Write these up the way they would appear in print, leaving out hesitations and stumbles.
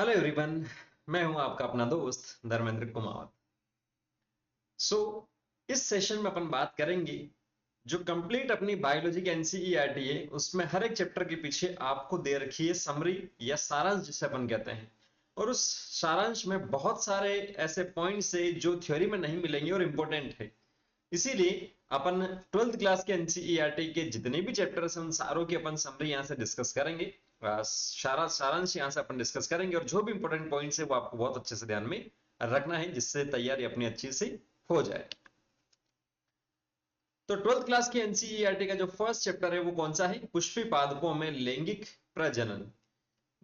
Hello everyone. मैं हूं आपका अपना दोस्त धर्मेंद्र कुमार। सो इस सेशन में अपन बात करेंगे जो कंप्लीट अपनी बायोलॉजी की एनसीईआरटी है उसमें हर एक चैप्टर के पीछे आपको दे रखी है समरी या सारांश जिसे अपन कहते हैं। और उस सारांश में बहुत सारे ऐसे पॉइंट्स है जो थ्योरी में नहीं मिलेंगे और इम्पोर्टेंट है। इसीलिए अपन ट्वेल्थ क्लास के एनसीईआरटी के जितने भी चैप्टर्स हैं उन सारों की अपन समरी यहाँ से डिस्कस करेंगे। सारा सारांश यहाँ से अपन डिस्कस करेंगे और जो भी इंपॉर्टेंट पॉइंट्स है वो आपको बहुत अच्छे से ध्यान में रखना है जिससे तैयारी अपनी अच्छी से हो जाए। तो ट्वेल्थ क्लास की एनसीईआरटी का जो फर्स्ट चैप्टर है वो कौन सा है? पुष्पी पादपों में लैंगिक प्रजनन।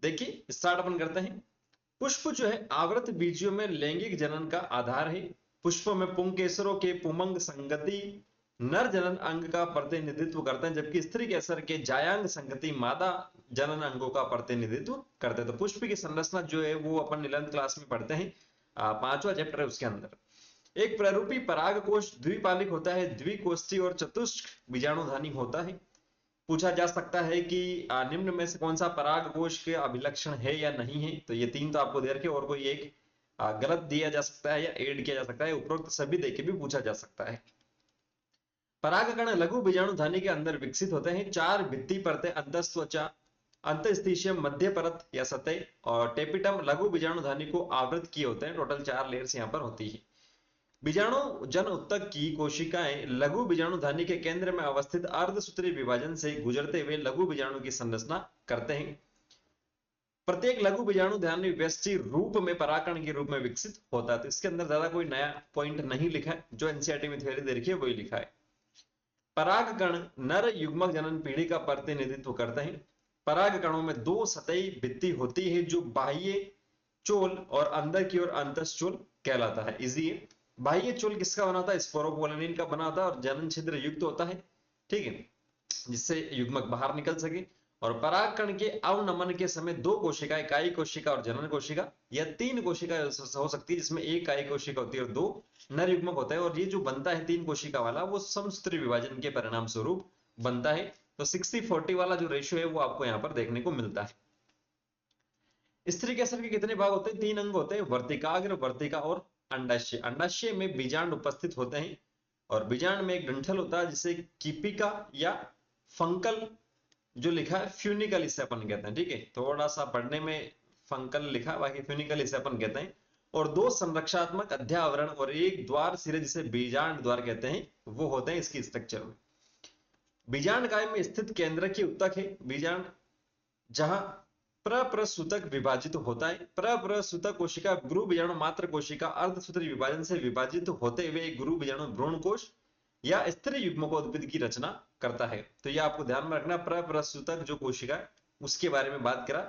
देखिए स्टार्ट अपन करते हैं। पुष्प जो है आवृत बीजों में लैंगिक जनन का आधार है। पुष्पों में पुंकेसरों के पुमंग संगति नर जनन अंग का प्रतिनिधित्व करते हैं, जबकि स्त्री केसर के जायांग संगति मादा जनन अंगों का प्रतिनिधित्व करते हैं। तो पुष्प की संरचना जो है वो अपन 11th क्लास में पढ़ते हैं। पांचवा चैप्टर है उसके अंदर। एक प्रारूपी परागकोश द्विपालिक होता है, द्विकोष्ठी और चतुष्क बीजाणुधानी होता है। पूछा जा सकता है कि निम्न में से कौन सा परागकोश के अभिलक्षण है या नहीं है। तो ये तीन तो आपको दे रखे और कोई एक गलत दिया जा सकता है या ऐड किया जा सकता है। उपरोक्त सभी देके भी पूछा जा सकता है। परागकण लघु बीजाणुधानी के अंदर विकसित होते हैं। चार भित्ति परतें अंतस्त्वचा, अंतस्थिशियम मध्य परत या सतह और टेपिटम लघु बीजाणुधानी को आवृत किए होते हैं। टोटल 4 लेयर्स यहाँ पर होती है। बीजाणु जन उत्तक की कोशिकाएं लघु बीजाणुधानी के केंद्र में अवस्थित अर्धसूत्री विभाजन से गुजरते हुए लघु बीजाणु की संरचना करते हैं। प्रत्येक लघु बीजाणुधानी व्यष्टि रूप में परागकण के रूप में विकसित होता है। तो इसके अंदर ज्यादा कोई नया पॉइंट नहीं लिखा है, जो एनसीईआरटी में थ्योरी दे रखी है वही लिखा है। परागकण नर युग्मक जनन पीढ़ी का प्रतिनिधित्व करते हैं। परागकणों में दो सतही भित्ति होती है जो बाह्य चोल और अंदर की ओर अंतःचोल कहलाता है। इजी है। बाह्य चोल किसका बना होता है? स्पोरोपोलिन का बना होता है और जनन छिद्र युक्त होता है, ठीक है, जिससे युग्मक बाहर निकल सके। और परागकण के अवनमन के समय दो कोशिकाएं, कायी कोशिका और जनन कोशिका, या तीन कोशिका हो सकती है जिसमें एक कायी कोशिका होती है और दो नर युग्मक होता है। और ये जो बनता है तीन कोशिका वाला वो समसूत्री विभाजन के परिणाम स्वरूप बनता है। तो 60-40 वाला जो रेशियो है वो आपको यहाँ पर देखने को मिलता है। स्त्री केसर के कितने भाग होते हैं? 3 अंग होते हैं, वर्तिकाग्र, वर्तिका और अंडाशय। अंडाशय में बीजांड उपस्थित होते हैं और बीजांड में एक डंठल होता है जिसे कीपिका या फंकल जो लिखा है फ्यूनिकल इसे अपन कहते हैं, ठीक है। थोड़ा सा पढ़ने में फंकल लिखा, बाकी फ्यूनिकल इसे अपन कहते हैं। और दो संरक्षात्मक अध्यावरण और एक द्वार सिरे जिसे बीजांड द्वार कहते हैं वो होते हैं इसकी स्ट्रक्चर में। बीजांड काय में स्थित केंद्र की उत्तक है बीजांड, जहां प्रप्रसूतक विभाजित होता है। प्रप्रसूतक कोशिका गुरु बीजाणु मात्र कोशिका अर्धसूत्री विभाजन से विभाजित होते हुए गुरु बीजाणु भ्रूण कोश या स्त्री युग्मकोद्भिद की रचना करता है। तो यह आपको ध्यान में रखना, प्रप्रसूतक जो कोशिका उसके बारे में बात करा।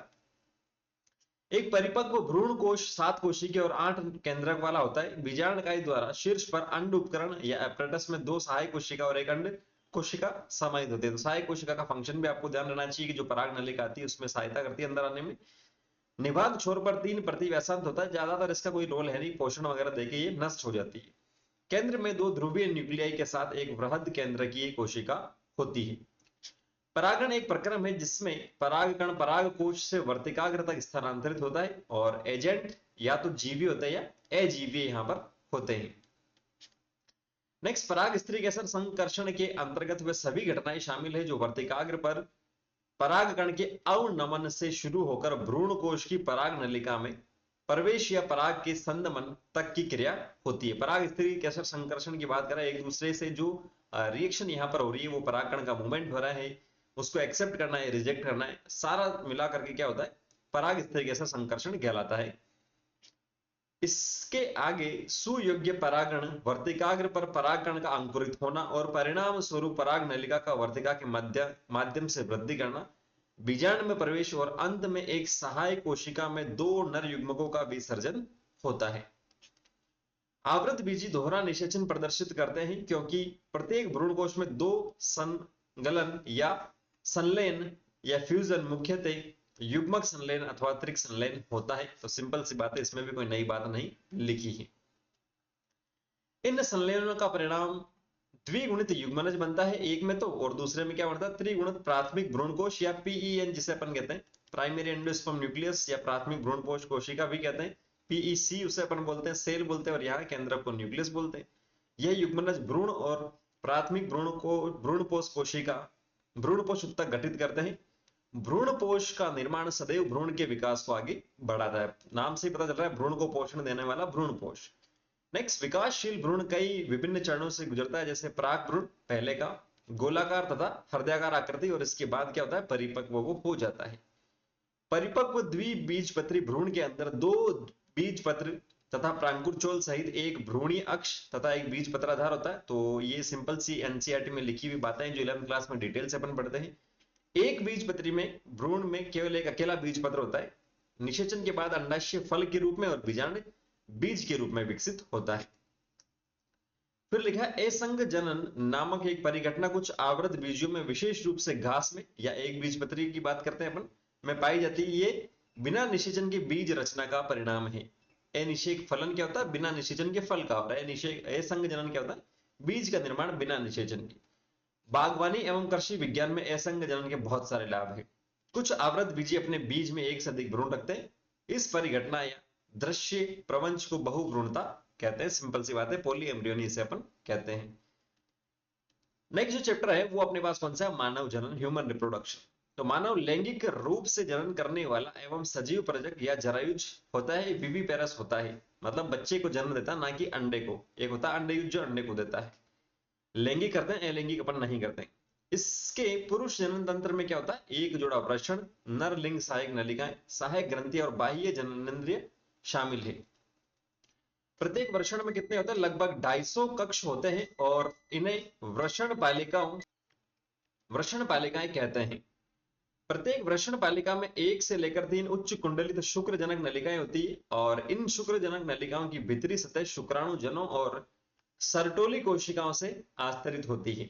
एक परिपक्व भ्रूण कोश 7 कोशिका और 8 केंद्रक वाला होता है। बीजांडकाई द्वारा शीर्ष पर अंड उपकरण या एपरेटस में 2 सहायक कोशिका और एक अंड कोशिका समाहित होती है। तो सहायक कोशिका का फंक्शन भी आपको ध्यान रहना चाहिए कि जो पराग नलिका आती है उसमें सहायता करती है अंदर आने में। निभाग छोर पर 3 प्रति व्यासांत होता है, ज्यादातर इसका कोई रोल है नहीं, पोषण वगैरह देके ये नष्ट हो जाती है। केंद्र में 2 ध्रुवीय न्यूक्लियाई के साथ एक वृहद केंद्र की कोशिका होती है। परागण एक प्रक्रम है जिसमें परागकण परागकोश से वर्तिकाग्र तक स्थानांतरित होता है और एजेंट या तो जीवी होता है या अजीवी यहां पर होते हैं। नेक्स्ट, पराग स्त्री केसर संकर्षण के अंतर्गत वे सभी घटनाएं शामिल है जो वर्तिकाग्र पर परागकण के अवनमन से शुरू होकर भ्रूण कोश की पराग नलिका में प्रवेश या पराग के संदमन तक की क्रिया होती है। पराग स्त्री केसर संकर्षण की बात करें, एक दूसरे से जो रिएक्शन यहां पर हो रही है वो परागकण का मूवमेंट हो रहा है, उसको एक्सेप्ट करना है, रिजेक्ट करना है, सारा मिला करके क्या होता है? पराग स्त्री केसर संकर्षण कहलाता है। इसके आगे सुयोग्य परागण वर्तिकाग्र पर परागकण का अंकुरित होना और परिणाम स्वरूप पराग नलिका का वर्तिका के माध्यम से वृद्धि करना, बीजांड में प्रवेश और अंत में एक सहायक कोशिका में 2 नर युग्मकों का विसर्जन होता है। आवृत बीजी दोहरा निषेचन प्रदर्शित करते हैं क्योंकि प्रत्येक भ्रूणकोश में 2 संगलन या संलयन या फ्यूजन मुख्यतः युग्मक संलयन अथवा त्रिक संलयन होता है। तो सिंपल सी बात है, इसमें भी कोई नई बात नहीं लिखी है। इन संलयनों का परिणाम द्विगुणित युग्मनज बनता है एक में तो, और दूसरे में क्या बनता है? त्रिगुणित प्राथमिक भ्रूणकोश या पीईएन जिसे अपन कहते हैं प्राइमरी एंडोस्पर्म न्यूक्लियस या प्राथमिक भ्रूणपोष कोशिका भी कहते हैं। पीईसी उसे अपन बोलते हैं सेल बोलते हैं, और यहाँ केंद्रक को न्यूक्लियस बोलते हैं। यह युग्मनज भ्रूण और प्राथमिक भ्रूणपोष कोशिका भ्रूणपोष तक गठित करते हैं। भ्रूणपोष का निर्माण सदैव भ्रूण के विकास को आगे बढ़ाता है। नाम से ही पता चल रहा है भ्रूण को पोषण देने वाला भ्रूणपोष। नेक्स्ट, विकासशील भ्रूण कई विभिन्न चरणों से गुजरता है, जैसे प्राक भ्रूण पहले का गोलाकार तथा हृदयाकार आकृति, और इसके बाद क्या होता है परिपक्व वो हो जाता है। परिपक्व द्विबीजपत्री भ्रूण के अंदर 2 बीजपत्र तथा प्रांकुरचोल सहित एक भ्रूणीय अक्ष तथा एक बीजपत्राधार होता है। तो ये सिंपल सी एनसीईआरटी में लिखी हुई बातें जो 11वीं क्लास में डिटेल से अपन पढ़ते हैं। एक बीजपत्री में भ्रूण में केवल एक अकेला बीजपत्र होता है। निषेचन के बाद अंडाशय फल के रूप में और बीजांड बीज के रूप में विकसित होता है। फिर लिखा है असंग जनन नामक एक परिघटना कुछ आवृत बीजों में, विशेष रूप से घास में या एक बीजपत्री की बात करते हैं अपन, में पाई जाती है। ये बिना निषेचन के बीज रचना का परिणाम है। अनिषेक फलन क्या होता है बिना निषेचन के फल का, और असंग जनन क्या होता है बीज का निर्माण बिना निषेचन के। बागवानी एवं कृषि विज्ञान में असंग जनन के बहुत सारे लाभ है। कुछ आवृत बीजी अपने बीज में एक से अधिक भ्रूण रखते हैं। इस परिघटना या दृश्य प्रवंच को बहुभ्रूणता कहते हैं। सिंपल सी बात है, पॉली एम्ब्रियोनी इसे अपन कहते हैं। नेक्स्ट जो चैप्टर है वो अपने पास कौन सा है, मानव जनन, ह्यूमन रिप्रोडक्शन। तो मानव लैंगिक रूप से जनन करने वाला एवं सजीव प्रजक या जरायुज होता है, विविपेरस होता है, मतलब बच्चे को जन्म देता ना कि अंडे को। एक होता है अंडेयुज जो अंडे को देता है। लैंगिक करते हैं, अलैंगिक अपन नहीं करते। इसके पुरुष जनन तंत्र में क्या होता है, एक जोड़ा वृषण, नर लिंग सहायक नलिकाएं, सहायक ग्रंथि और बाह्य जननेंद्रिय शामिल है। प्रत्येक वृषण में कितने होते हैं, लगभग 250 कक्ष होते हैं, और इन्हें वृषण पालिकाएं कहते हैं। प्रत्येक वृषण पालिका में 1 से लेकर 3 उच्च कुंडलित शुक्रजनक नलिकाएं होती है, और इन शुक्रजनक नलिकाओं की भीतरी सतह शुक्राणु जनों और सर्टोली कोशिकाओं से आस्तरित होती है।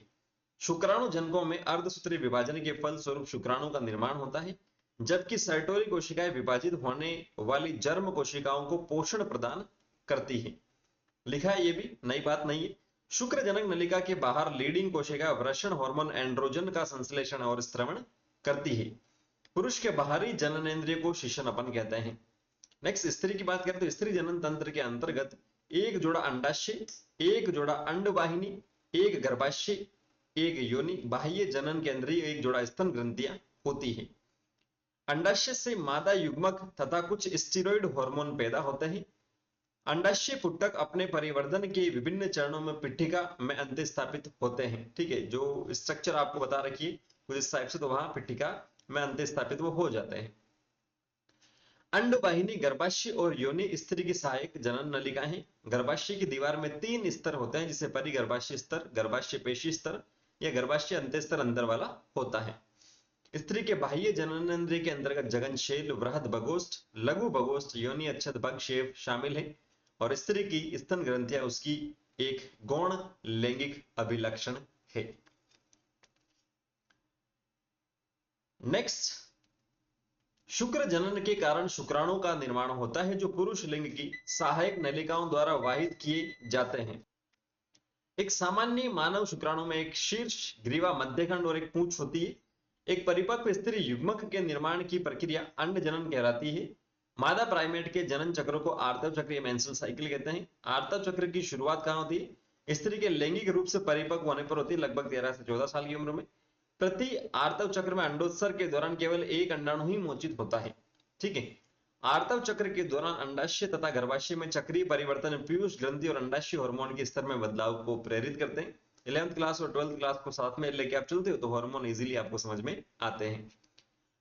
शुक्राणु जनकों में अर्धसूत्री विभाजन के फल स्वरूप शुक्राणु का निर्माण होता है, जबकि सर्टोली कोशिकाएं विभाजित होने वाली जर्म कोशिकाओं को पोषण प्रदान करती है। लिखा है, ये भी नई बात नहीं है। शुक्रजनक नलिका के बाहर लीडिंग कोशिका वृषण हार्मोन एंड्रोजन का संश्लेषण और स्त्रवण करती है। पुरुष के बाहरी जननेंद्रिय को शिशन अपन कहते हैं। नेक्स्ट, स्त्री की बात करें तो स्त्री जनन तंत्र के अंतर्गत एक जोड़ा अंडाशय, एक जोड़ा अंडवाहिनी, एक गर्भाशय, एक योनि, बाह्य जनन केंद्रीय, एक जोड़ा स्तन ग्रंथियां होती है। अंडाशय से मादा युग्मक तथा कुछ स्टीरॉइड हार्मोन पैदा होते हैं। अंडाशय पुटक अपने परिवर्धन के विभिन्न चरणों में पिट्ठिका में अंतःस्थापित होते हैं। ठीक है, जो स्ट्रक्चर आपको बता रखिए कुछ इस टाइप से, तो वहां पिट्ठिका में अंतःस्थापित वो हो जाते हैं। अंडवाहिनी, गर्भाशय और योनि स्त्री की सहायक जनन नलिका है। गर्भाशय की दीवार में 3 स्तर होते हैं, जिसे परिगर्भाशय स्तर, गर्भाशय पेशी स्तर या गर्भाशय अंतःस्तर अंदर वाला होता है। स्त्री के बाह्य जननेंद्रिय के अंतर्गत जगनशैल, वृहद बगोष्ठ, लघु बगोष्ठ, योनि अच्छद बगशेव शामिल है, और स्त्री की स्तन ग्रंथियां उसकी एक गौण लैंगिक अभिलक्षण है। नेक्स्ट, शुक्र जनन के कारण शुक्राणु का निर्माण होता है, जो पुरुष लिंग की सहायक नलिकाओं द्वारा वाहित किए जाते हैं। एक सामान्य मानव शुक्राणु में एक शीर्ष, ग्रीवा, मध्यखंड और एक पूंछ होती है। एक परिपक्व स्त्री युग्मक के निर्माण की प्रक्रिया अंड जनन कहलाती है। मादा प्राइमेट के जनन चक्र को आर्तव चक्र या मेंस्ट्रुअल साइकिल कहते हैं। आर्तव चक्र की शुरुआत कहां होती है, स्त्री के लैंगिक रूप से परिपक्व होने पर होती है, लगभग 13 से 14 साल की उम्र में। प्रति आर्तव चक्र में अंडोत्सर्ग के दौरान केवल एक अंडाणु ही मोचित होता है। ठीक है, आर्तव चक्र के दौरान अंडाशय तथा गर्भाशय में चक्रीय परिवर्तन पीयूष ग्रंथि और अंडाशय हार्मोन के स्तर में बदलाव को प्रेरित करते हैं। 11वीं क्लास और 12वीं क्लास को साथ में लेके आप चलते हो तो हार्मोन इजीली आपको समझ में आते हैं।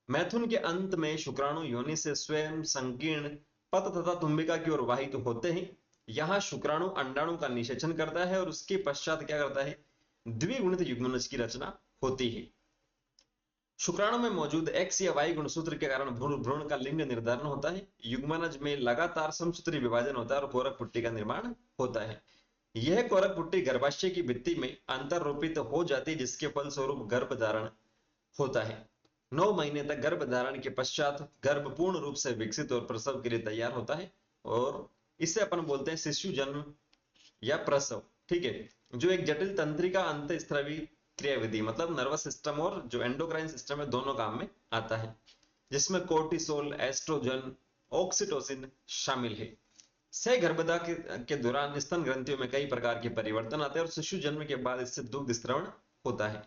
मैथुन के अंत में शुक्राणु योनि से स्वयं संकीर्ण पत तथा तुम्बिका की ओर वाहित होते हैं। यहां शुक्राणु अंडाणु का निषेचन करता है और उसके पश्चात क्या करता है, द्विगुणित युग्मनज की रचना होती है। शुक्राणु में मौजूद X या Y गुणसूत्र के कारण भ्रूण का लिंग निर्धारण होता है। युग्मनज में लगातार समसूत्री विभाजन होता है और कोरक पुट्टी का निर्माण होता है। यह कोरक पुट्टी गर्भाशय की भित्ति में अंतर्रोपित हो जाती है, जिसके फलस्वरूप गर्भधारण होता है। 9 महीने तक गर्भधारण के पश्चात गर्भ पूर्ण रूप से विकसित और प्रसव के लिए तैयार होता है, और इसे अपन बोलते हैं शिशु जन्म या प्रसव। ठीक है, जो एक जटिल तंत्रिका अंतःस्रावी क्रिया विधि, मतलब नर्वस सिस्टम और जो एंडोक्राइन सिस्टम है, दोनों काम में आता है। जिसमें कोर्टिसोल, एस्ट्रोजन, ऑक्सीटोसिन शामिल है। सहगर्भता के दौरान स्तन ग्रंथियों में कई प्रकार के परिवर्तन आते हैं और शिशु जन्म के बाद इससे दुग्ध स्त्रवण होता है।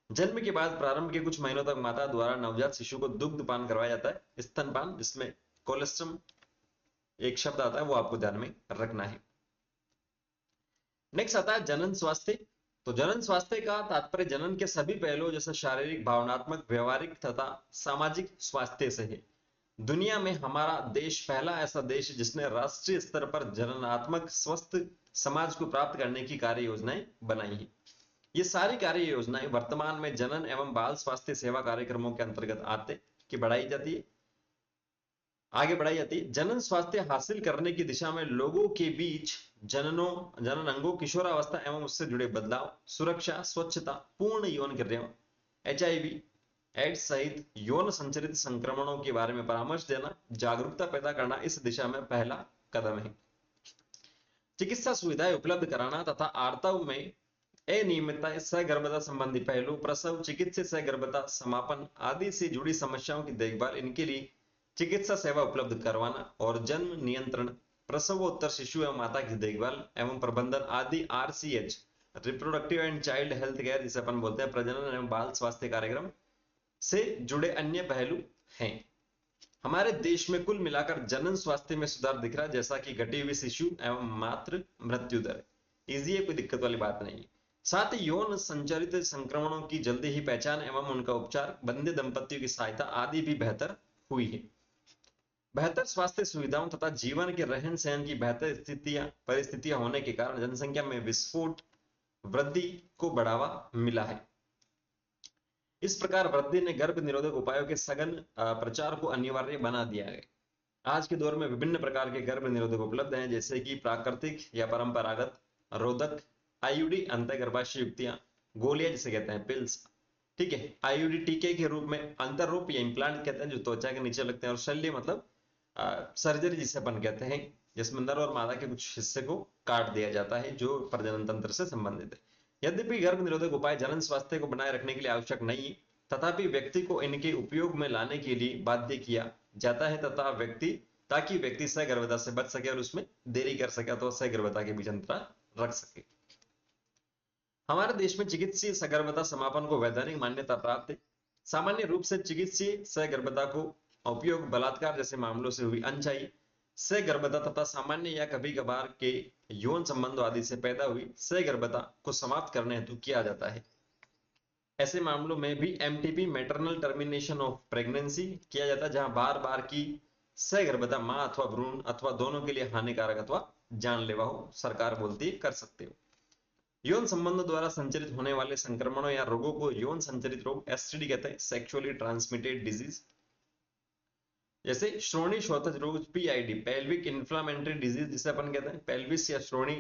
जन्म के बाद प्रारंभ के कुछ महीनों तक माता द्वारा नवजात शिशु को दुग्ध पान करवाया जाता है, स्तनपान, जिसमें कोलेस्ट्रम एक शब्द आता है, वो आपको ध्यान में रखना है। नेक्स्ट आता है जनन स्वास्थ्य। तो जनन स्वास्थ्य का तात्पर्य जनन के सभी पहलुओं जैसे शारीरिक, भावनात्मक, व्यवहारिक तथा सामाजिक स्वास्थ्य से है। दुनिया में हमारा देश पहला ऐसा देश है जिसने राष्ट्रीय स्तर पर जननात्मक स्वस्थ समाज को प्राप्त करने की कार्य योजनाएं बनाई है। ये सारी कार्य योजनाएं वर्तमान में जनन एवं बाल स्वास्थ्य सेवा कार्यक्रमों के अंतर्गत आते कि बढ़ाई जाती है, आगे बढ़ाई जाती है। जनन स्वास्थ्य हासिल करने की दिशा में लोगों के बीच जनन अंगों, किशोरावस्था एवं उससे जुड़े बदलाव, सुरक्षा, स्वच्छता, पूर्ण यौन क्रियाओं, HIV, एड्स सहित यौन संचरित संक्रमणों के बारे में परामर्श देना, जागरूकता पैदा करना इस दिशा में पहला कदम है। चिकित्सा सुविधाएं उपलब्ध कराना तथा आर्तव में अनियमितता, सहगर्भता संबंधी पहलू, प्रसव, चिकित्सा, सहगर्भता समापन आदि से जुड़ी समस्याओं की देखभाल, इनके लिए चिकित्सा सेवा उपलब्ध करवाना और जन्म नियंत्रण, प्रसवोत्तर शिशु एवं माता की देखभाल एवं प्रबंधन आदि RCH, reproductive and child health care जिसे अपन बोलते हैं, प्रजनन एवं बाल स्वास्थ्य कार्यक्रम से जुड़े अन्य पहलू हैं। हमारे देश में कुल मिलाकर जनन स्वास्थ्य में सुधार दिख रहा है, जैसा कि घटी हुई शिशु एवं मातृ मृत्यु दर इजी है, कोई दिक्कत वाली बात नहीं है। साथ ही यौन संचरित संक्रमणों की जल्दी ही पहचान एवं उनका उपचार, बंधे दंपतियों की सहायता आदि भी बेहतर हुई है। बेहतर स्वास्थ्य सुविधाओं तथा जीवन के रहन सहन की बेहतर परिस्थितियां होने के कारण जनसंख्या में विस्फोट वृद्धि को बढ़ावा मिला है। इस प्रकार वृद्धि ने गर्भ निरोधक उपायों के सघन प्रचार को अनिवार्य बना दिया है। आज के दौर में विभिन्न प्रकार के गर्भ निरोधक उपलब्ध हैं, जैसे कि प्राकृतिक या परंपरागत, रोधक, IUD, अंतःगर्भाशय युक्तियां, गोलियां जिसे कहते हैं पिल्स, ठीक है, IUD टीके के रूप में, अंतररूप या इम्प्लांट कहते हैं जो त्वचा के नीचे लगते हैं, और शल्य मतलब सर्जरी जिसे अपन कहते हैं, जिसमें नर और मादा के कुछ हिस्से को काट दिया जाता है जो प्रजनन तंत्र से संबंधित है। यद्यपि गर्भ निरोधक उपाय जनन स्वास्थ्य को बनाए रखने के लिए आवश्यक नहीं है, तथापि व्यक्ति को इनके उपयोग में लाने के लिए बाध्य किया जाता है ताकि व्यक्ति सहगर्भता से बच सके और उसमें देरी कर सके तो सहगर्भता के बीच अंतराल रख सके। हमारे देश में चिकित्सीय सहगर्भता समापन को वैधानिक मान्यता प्राप्त है। सामान्य रूप से चिकित्सीय सहगर्भता को उपयोग बलात्कार जैसे मामलों से हुई अनचाही सहगर्भता तथा सामान्य या कभी कभार के यौन संबंधों आदि से पैदा हुई सहगर्भता को समाप्त करने हेतु किया जाता है। ऐसे मामलों में भी MTP, maternal termination of pregnancy, किया जाता है, जहां बार बार की सहगर्भता मां अथवा भ्रूण अथवा दोनों के लिए हानिकारक अथवा जानलेवा हो। सरकार बोलती है कर सकते हो। यौन संबंधों द्वारा संचरित होने वाले संक्रमणों या रोगों को यौन संचरित रोग, STD कहते हैं, सेक्सुअली ट्रांसमिटेड डिजीज, जैसे श्रोणि शोथज रोग, PID, पेल्विक इंफ्लामेटरी डिजीज जिसे अपन कहते हैं, पेल्विस या श्रोणि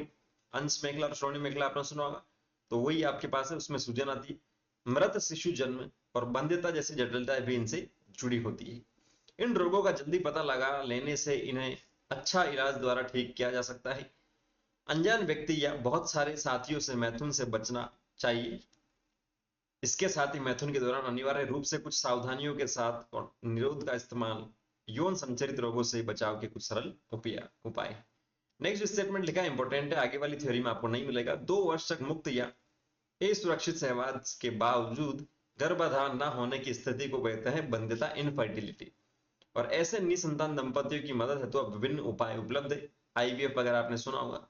अंश मेखला और श्रोणि मेखला आपने सुना होगा, तो वही आपके पास है, उसमें सूजन आती है। मृत शिशु जन्म और बंध्यता जैसी जटिलताएं भी इनसे जुड़ी होती है। इन रोगों का जल्दी पता लगा लेने से इन्हें अच्छा इलाज द्वारा ठीक किया जा सकता है। अनजान व्यक्ति या बहुत सारे साथियों से मैथुन से बचना चाहिए। इसके साथ ही मैथुन के दौरान अनिवार्य रूप से कुछ सावधानियों के साथ और निरोध का इस्तेमाल यौन संचरित रोगों से बचाव के कुछ सरल उपाय। नेक्स्ट स्टेटमेंट लिखा है, इंपॉर्टेंट है, आगे वाली थ्योरी में आपको नहीं मिलेगा। 2 वर्ष तक मुक्त या असुरक्षित सहवास के बावजूद गर्भाधान न होने की स्थिति को कहते हैं बंध्यता, इनफर्टिलिटी। और ऐसे निसंतान दंपतियों की मदद हेतु अब विभिन्न उपाय उपलब्ध है। IVF अगर आपने सुना होगा,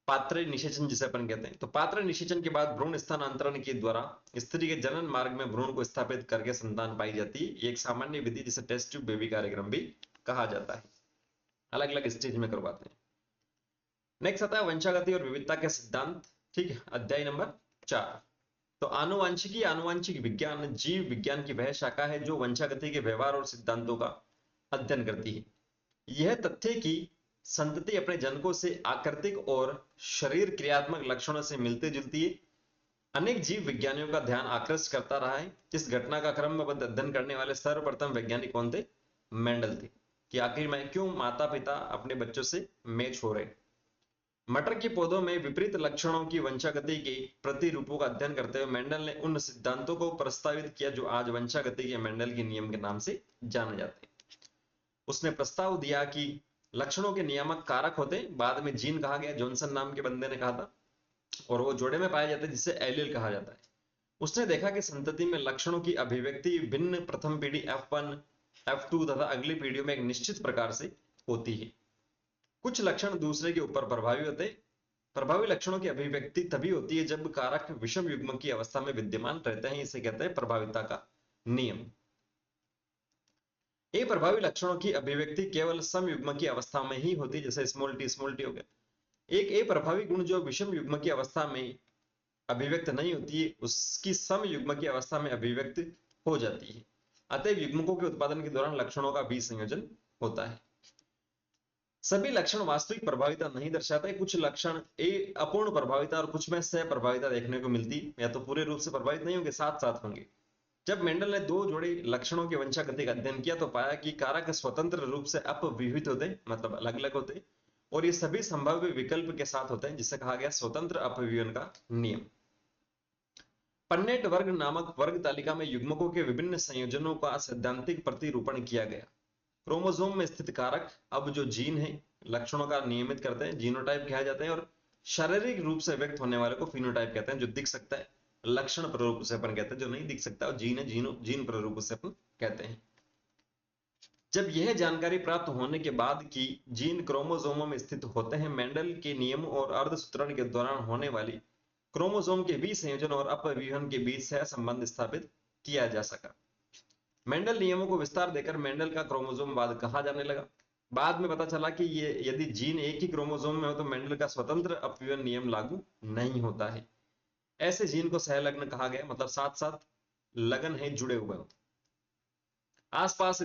पात्र निषेचन जिसे अपन कहते हैं। तो पात्र निषेचन के बाद भ्रूण स्थानांतरण के द्वारा स्त्री के जनन मार्ग में भ्रूण को स्थापित करके संतान पाई जाती है। ये एक सामान्य विधि जिसे टेस्ट ट्यूब बेबी कार्यक्रम भी कहा जाता है, अलग अलग स्टेज में करवाते हैं। नेक्स्ट आता है वंशागति और विविधता के सिद्धांत, ठीक है, अध्याय नंबर 4। तो आनुवांशिकी, आनुवांशिक विज्ञान जीव विज्ञान की वह शाखा है जो वंशागति के व्यवहार और सिद्धांतों का अध्ययन करती है। यह तथ्य कि संतति अपने जनकों से आकृतिक और शरीर क्रियात्मक लक्षणों से मिलती जुलती है, अनेक जीव विज्ञानियों का ध्यान आकृष्ट करता रहा है। इस घटना का क्रमबद्ध अध्ययन करने वाले सर्वप्रथम वैज्ञानिक कौन थे? मेंडल थे, कि आखिर में क्यों माता पिता अपने बच्चों से मैच हो रहे। मटर के पौधों में विपरीत लक्षणों की वंशागति के प्रतिरूपों का अध्ययन करते हुए मेंडल ने उन सिद्धांतों को प्रस्तावित किया जो आज वंशागति के मेंडल के नियम के नाम से जाने जाते हैं। उसने प्रस्ताव दिया कि लक्षणों के नियामक कारक होते हैं, बाद में जीन कहा गया, जॉनसन नाम के बंदे ने कहा था, और वो जोड़े में पाए जाते हैं जिसे एलील कहा जाता है। उसने देखा कि संतति में लक्षणों की अभिव्यक्ति भिन्न प्रथम पीढ़ी F1, F2 तथा अगली पीढ़ियों में एक निश्चित प्रकार से होती है। कुछ लक्षण दूसरे के ऊपर प्रभावी होते हैं। प्रभावी लक्षणों की अभिव्यक्ति तभी होती है जब कारक विषम युग्म की अवस्था में विद्यमान रहते हैं, इसे कहते हैं प्रभाविता का नियम। ये प्रभावी लक्षणों की अभिव्यक्ति केवल सम युग्म की अवस्था में ही होती है, जैसे स्मॉल टी हो गया। एक ए प्रभावी गुण जो विषम युग्म की अवस्था में अभिव्यक्त नहीं होती है, उसकी सम युग्म की अवस्था में अभिव्यक्त हो जाती है। अतः युग्मकों के उत्पादन के दौरान लक्षणों का बीज संयोजन होता है। सभी लक्षण वास्तविक प्रभाविता नहीं दर्शाते। कुछ लक्षण ए अपूर्ण प्रभाविता और कुछ में सह प्रभाविता देखने को मिलती, या तो पूरे रूप से प्रभावित नहीं होंगे, साथ साथ होंगे। जब मेंडल ने दो जोड़े लक्षणों की वंशागति का अध्ययन किया तो पाया कि कारक स्वतंत्र रूप से अपविहित होते, मतलब अलग अलग होते, और ये सभी संभाव्य विकल्प के साथ होते हैं, जिसे कहा गया स्वतंत्र अपविहन का नियम। पन्नेट वर्ग नामक वर्ग तालिका में युग्मकों के विभिन्न संयोजनों का सैद्धांतिक प्रतिरूपण किया गया। क्रोमोसोम में स्थित कारक अब जो जीन है लक्षणों का नियमित करते हैं, जीनोटाइप कहा जाता है, और शारीरिक रूप से व्यक्त होने वाले को फिनोटाइप कहते हैं, जो दिख सकता है। लक्षण प्ररूप से अपन कहते हैं, जो नहीं दिख सकता, और जीन है जीन प्ररूप से अपन कहते हैं। जब यह जानकारी प्राप्त होने के बाद कि जीन क्रोमोसोमों में स्थित होते हैं, मेंडल के नियमों और अर्धसूत्रण के दौरान होने वाली क्रोमोसोम के बीच संयोजन और अपविहन के बीच सह संबंध स्थापित किया जा सका। मेंडल नियमों को विस्तार देकर मेंडल का क्रोमोसोमवाद कहा जाने लगा। बाद में पता चला कि ये यदि जीन एक ही क्रोमोसोम में हो तो मेंडल का स्वतंत्र अपव्यय नियम लागू नहीं होता है। ऐसे जीन को सहलग्न कहा गया, मतलब साथ साथ लगन है, जुड़े हुए हो। आसपास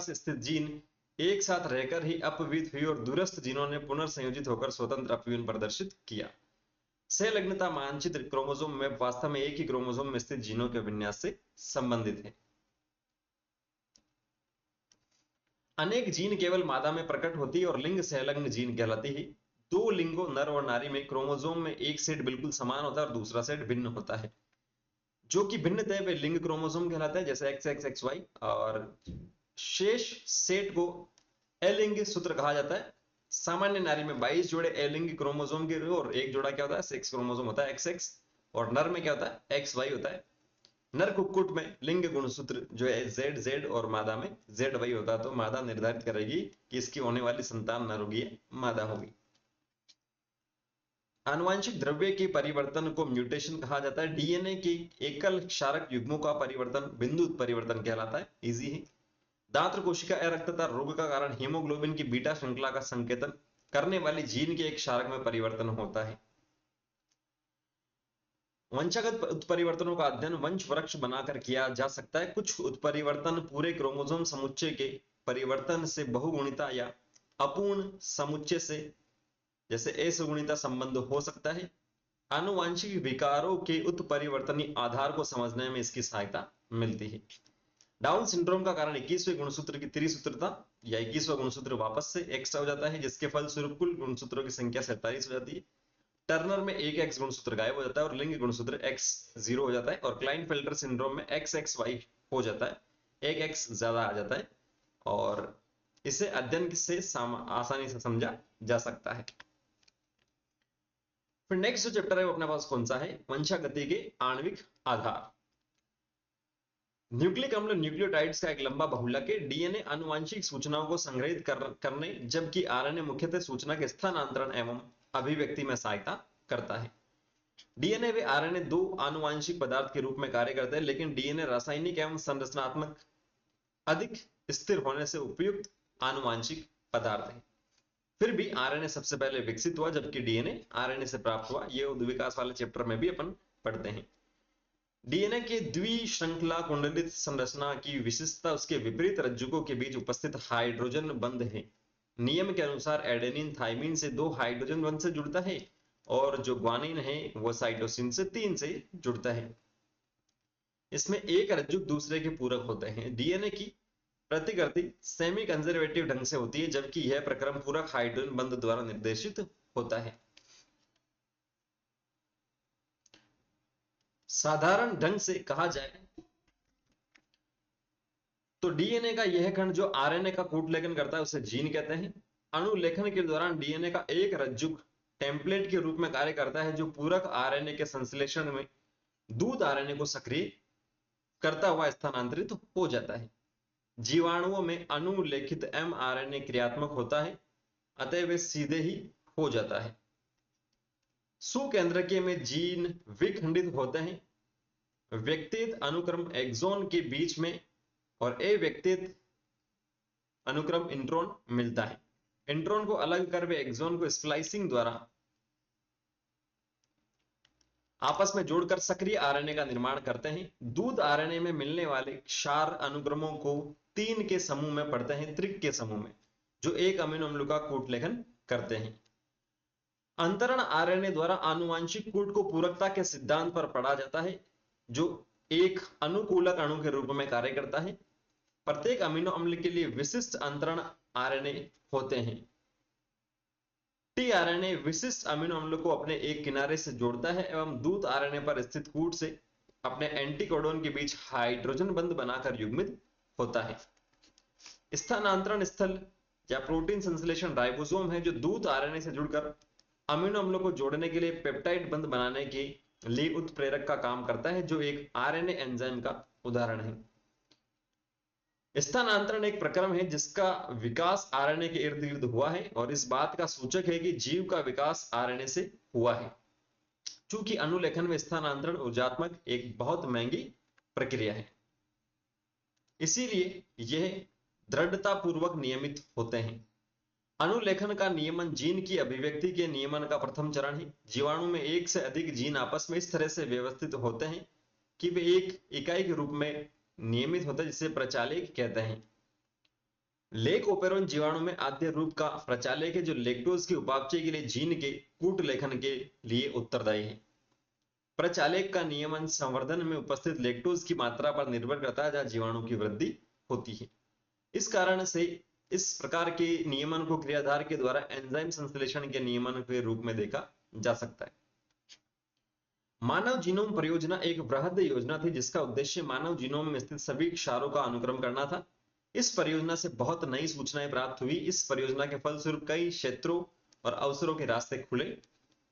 स्थित जीन एक साथ रहकर ही अपविध हुई और दूरस्थ जीनों ने पुनर्संयोजित होकर स्वतंत्र अपव्यय प्रदर्शित किया। सहलग्नता मानचित्र क्रोमोसोम में वास्तव में एक ही क्रोमोसोम में स्थित जीनों के विन्यास से संबंधित है। अनेक जीन केवल मादा में प्रकट होती है और लिंग सहलग्न जीन कहलाती है। दो लिंगों नर और नारी में क्रोमोसोम में एक सेट बिल्कुल समान होता है और दूसरा सेट भिन्न होता है। जो कि भिन्न तय पे लिंग क्रोमोसोम कहलाता है, जैसे XXXY, और शेष सेट को अलिंग सूत्र कहा जाता है। सामान्य नारी में 22 जोड़े अलिंग क्रोमोसोम के और एक जोड़ा क्या होता है, सेक्स क्रोमोसोम होता है XX, और नर में क्या होता है, XY होता है। नर कुक्कुट में लिंग गुणसूत्र जो है ZZ और मादा में ZY होता है, तो मादा निर्धारित करेगी कि इसकी होने वाली संतान नर होगी या मादा होगी। आनुवांशिक द्रव्य के परिवर्तन को म्यूटेशन कहा जाता है। डीएनए के एकल क्षारक युग्मों का परिवर्तन बिंदु परिवर्तन कहलाता है, इजी है। दांत कोशिका अरक्तता रोग का कारण हीमोग्लोबिन की बीटा श्रृंखला का संकेतन करने वाली जीन के एक क्षारक में परिवर्तन होता है। वंशागत उत्परिवर्तनों का अध्ययन वंश वृक्ष बनाकर किया जा सकता है। कुछ उत्परिवर्तन पूरे क्रोमोसोम समुच्चय के परिवर्तन से बहुगुणिता या अपूर्ण समुच्चय से, जैसे असगुणिता संबंध हो सकता है। आनुवांशिक विकारों के उत्परिवर्तनीय आधार को समझने में इसकी सहायता मिलती है। डाउन सिंड्रोम का कारण 21वें गुणसूत्र की त्रिसूत्रता या 21वां गुणसूत्र वापस से एक्स्ट्रा हो जाता है, जिसके फलस्वरूप कुल गुणसूत्रों की संख्या 47 हो जाती है। टर्नर में एक एक्स गुणसूत्र गायब हो जाता है और लिंग गुणसूत्र X0 हो जाता है, और क्लाइनफेल्टर सिंड्रोम में XXY हो जाता है, एक एक्स ज्यादा आ जाता है, और इसे अध्ययन से आसानी से समझा जा सकता है। फिर नेक्स्ट जो चैप्टर है वो अपने पास कौन सा है, वंशागति के आणविक आधार। न्यूक्लिक अम्ल न्यूक्लियोटाइड्स का एक लंबा बहुलक है। डीएनए आनुवांशिक सूचनाओं को संग्रहित करने, जबकि आरएनए मुख्यतः सूचना के स्थानांतरण एवं अभिव्यक्ति में सहायता करता है। डीएनए व आरएनए दो आनुवांशिक पदार्थ के रूप में कार्य करते हैं, लेकिन डीएनए रासायनिक एवं संरचनात्मक अधिक स्थिर होने से उपयुक्त आनुवांशिक पदार्थ है। फिर भी आरएनए सबसे पहले विकसित हुआ, जबकि डीएनए आरएनए से प्राप्त हुआ। ये उद्विकास वाले चैप्टर में भी अपन पढ़ते हैं। डीएनए के द्विश्रृंखला कुंडलित संरचना की विशिष्टता उसके विपरीत रज्जुकों के बीच उपस्थित हाइड्रोजन बंध है। नियम के अनुसार एडेनिन थाइमिन से 2 हाइड्रोजन बंध से जुड़ता है, और जो ग्वानिन है वो साइटोसिन से 3 से जुड़ता है। इसमें एक रज्जुक दूसरे के पूरक होते हैं। डीएनए की प्रतिकृति सेमी कंजर्वेटिव ढंग से होती है, जबकि यह प्रक्रम पूरक हाइड्रोजन बंध द्वारा निर्देशित होता है। साधारण ढंग से कहा जाए तो डीएनए का यह खंड जो आरएनए का कूट लेखन करता है उसे जीन कहते हैं। अनुलेखन के दौरान डीएनए का एक रज्जु टेम्पलेट के रूप में कार्य करता है, जो पूरक आरएनए के संश्लेषण में दूध आरएनए को सक्रिय करता हुआ स्थानांतरित हो जाता है। जीवाणुओं में अनुलेखित एमआरएनए क्रियात्मक होता है, अतः वे सीधे ही हो जाता है। सुकेंद्रकीय में जीन विखंडित होते हैं, व्यक्तिगत अनुक्रम एक्सोन के बीच में और अव्यक्तिगत अनुक्रम इंट्रॉन मिलता है। इंट्रॉन को अलग कर वे एक्सोन को स्प्लाइसिंग द्वारा आपस में जोड़कर सक्रिय आरएनए का निर्माण करते हैं। दूध आरएनए में मिलने वाले क्षार अनुक्रमों को 3 के समूह में पढ़ते हैं, त्रिक के समूह में, जो एक अमीनो अम्ल का कूट लेखन करते हैं। अंतरण आरएनए द्वारा आनुवांशिक कूट को पूरकता के सिद्धांत पर पढ़ा जाता है, जो एक अनुकूलक अणु के रूप में कार्य करता है। प्रत्येक अमीनो अम्ल के लिए विशिष्ट अंतरण आरएनए होते हैं। टीआरएनए विशिष्ट अमीनो अम्ल को अपने एक किनारे से जोड़ता है एवं दूध आरएनए पर स्थित कूट से अपने एंटीकोडोन के बीच हाइड्रोजन बंध बनाकर युग्मित होता है। स्थानांतरण स्थल या प्रोटीन संश्लेषण राइबोसोम है, जो दूध आरएनए से जुड़कर अमीनो अम्लों को जोड़ने के लिए पेप्टाइड बंध बनाने के लिए उत्प्रेरक का काम करता है, जो एक आरएनए एंजाइम का उदाहरण है। स्थानांतरण एक प्रक्रम है जिसका विकास आरएनए के इर्द गिर्द हुआ है और इस बात का सूचक है कि जीव का विकास आरएनए से हुआ है। चूंकि अनुलेखन में स्थानांतरण ऊर्जात्मक एक बहुत महंगी प्रक्रिया है, इसीलिए यह दृढ़तापूर्वक नियमित होते हैं। अनुलेखन का नियमन जीन की अभिव्यक्ति के नियमन का प्रथम चरण है। जीवाणु में एक से अधिक जीन आपस में इस तरह से व्यवस्थित होते हैं कि वे एक इकाई के रूप में नियमित होता है, जिसे प्रचालक कहते हैं। लेक ओपेरोन जीवाणु में आद्य रूप का प्रचालक है, जो लैक्टोज की उपापचय के लिए जीन के कूट लेखन के लिए उत्तरदायी है। प्रचालक का नियमन संवर्धन में उपस्थित लैक्टोज की मात्रा पर निर्भर करता है, जहां जीवाणु की वृद्धि होती है। इस कारण से इस प्रकार के नियमन को क्रियाधार के द्वारा एंजाइम संश्लेषण के नियमन के रूप में देखा जा सकता है। मानव जीनोम परियोजना एक बृहद योजना थी, जिसका उद्देश्य मानव जीनोम में स्थित सभी क्षारों का अनुक्रम करना था। इस परियोजना से बहुत नई सूचनाएं प्राप्त हुई। इस परियोजना के फलस्वरूप कई क्षेत्रों और अवसरों के रास्ते खुले।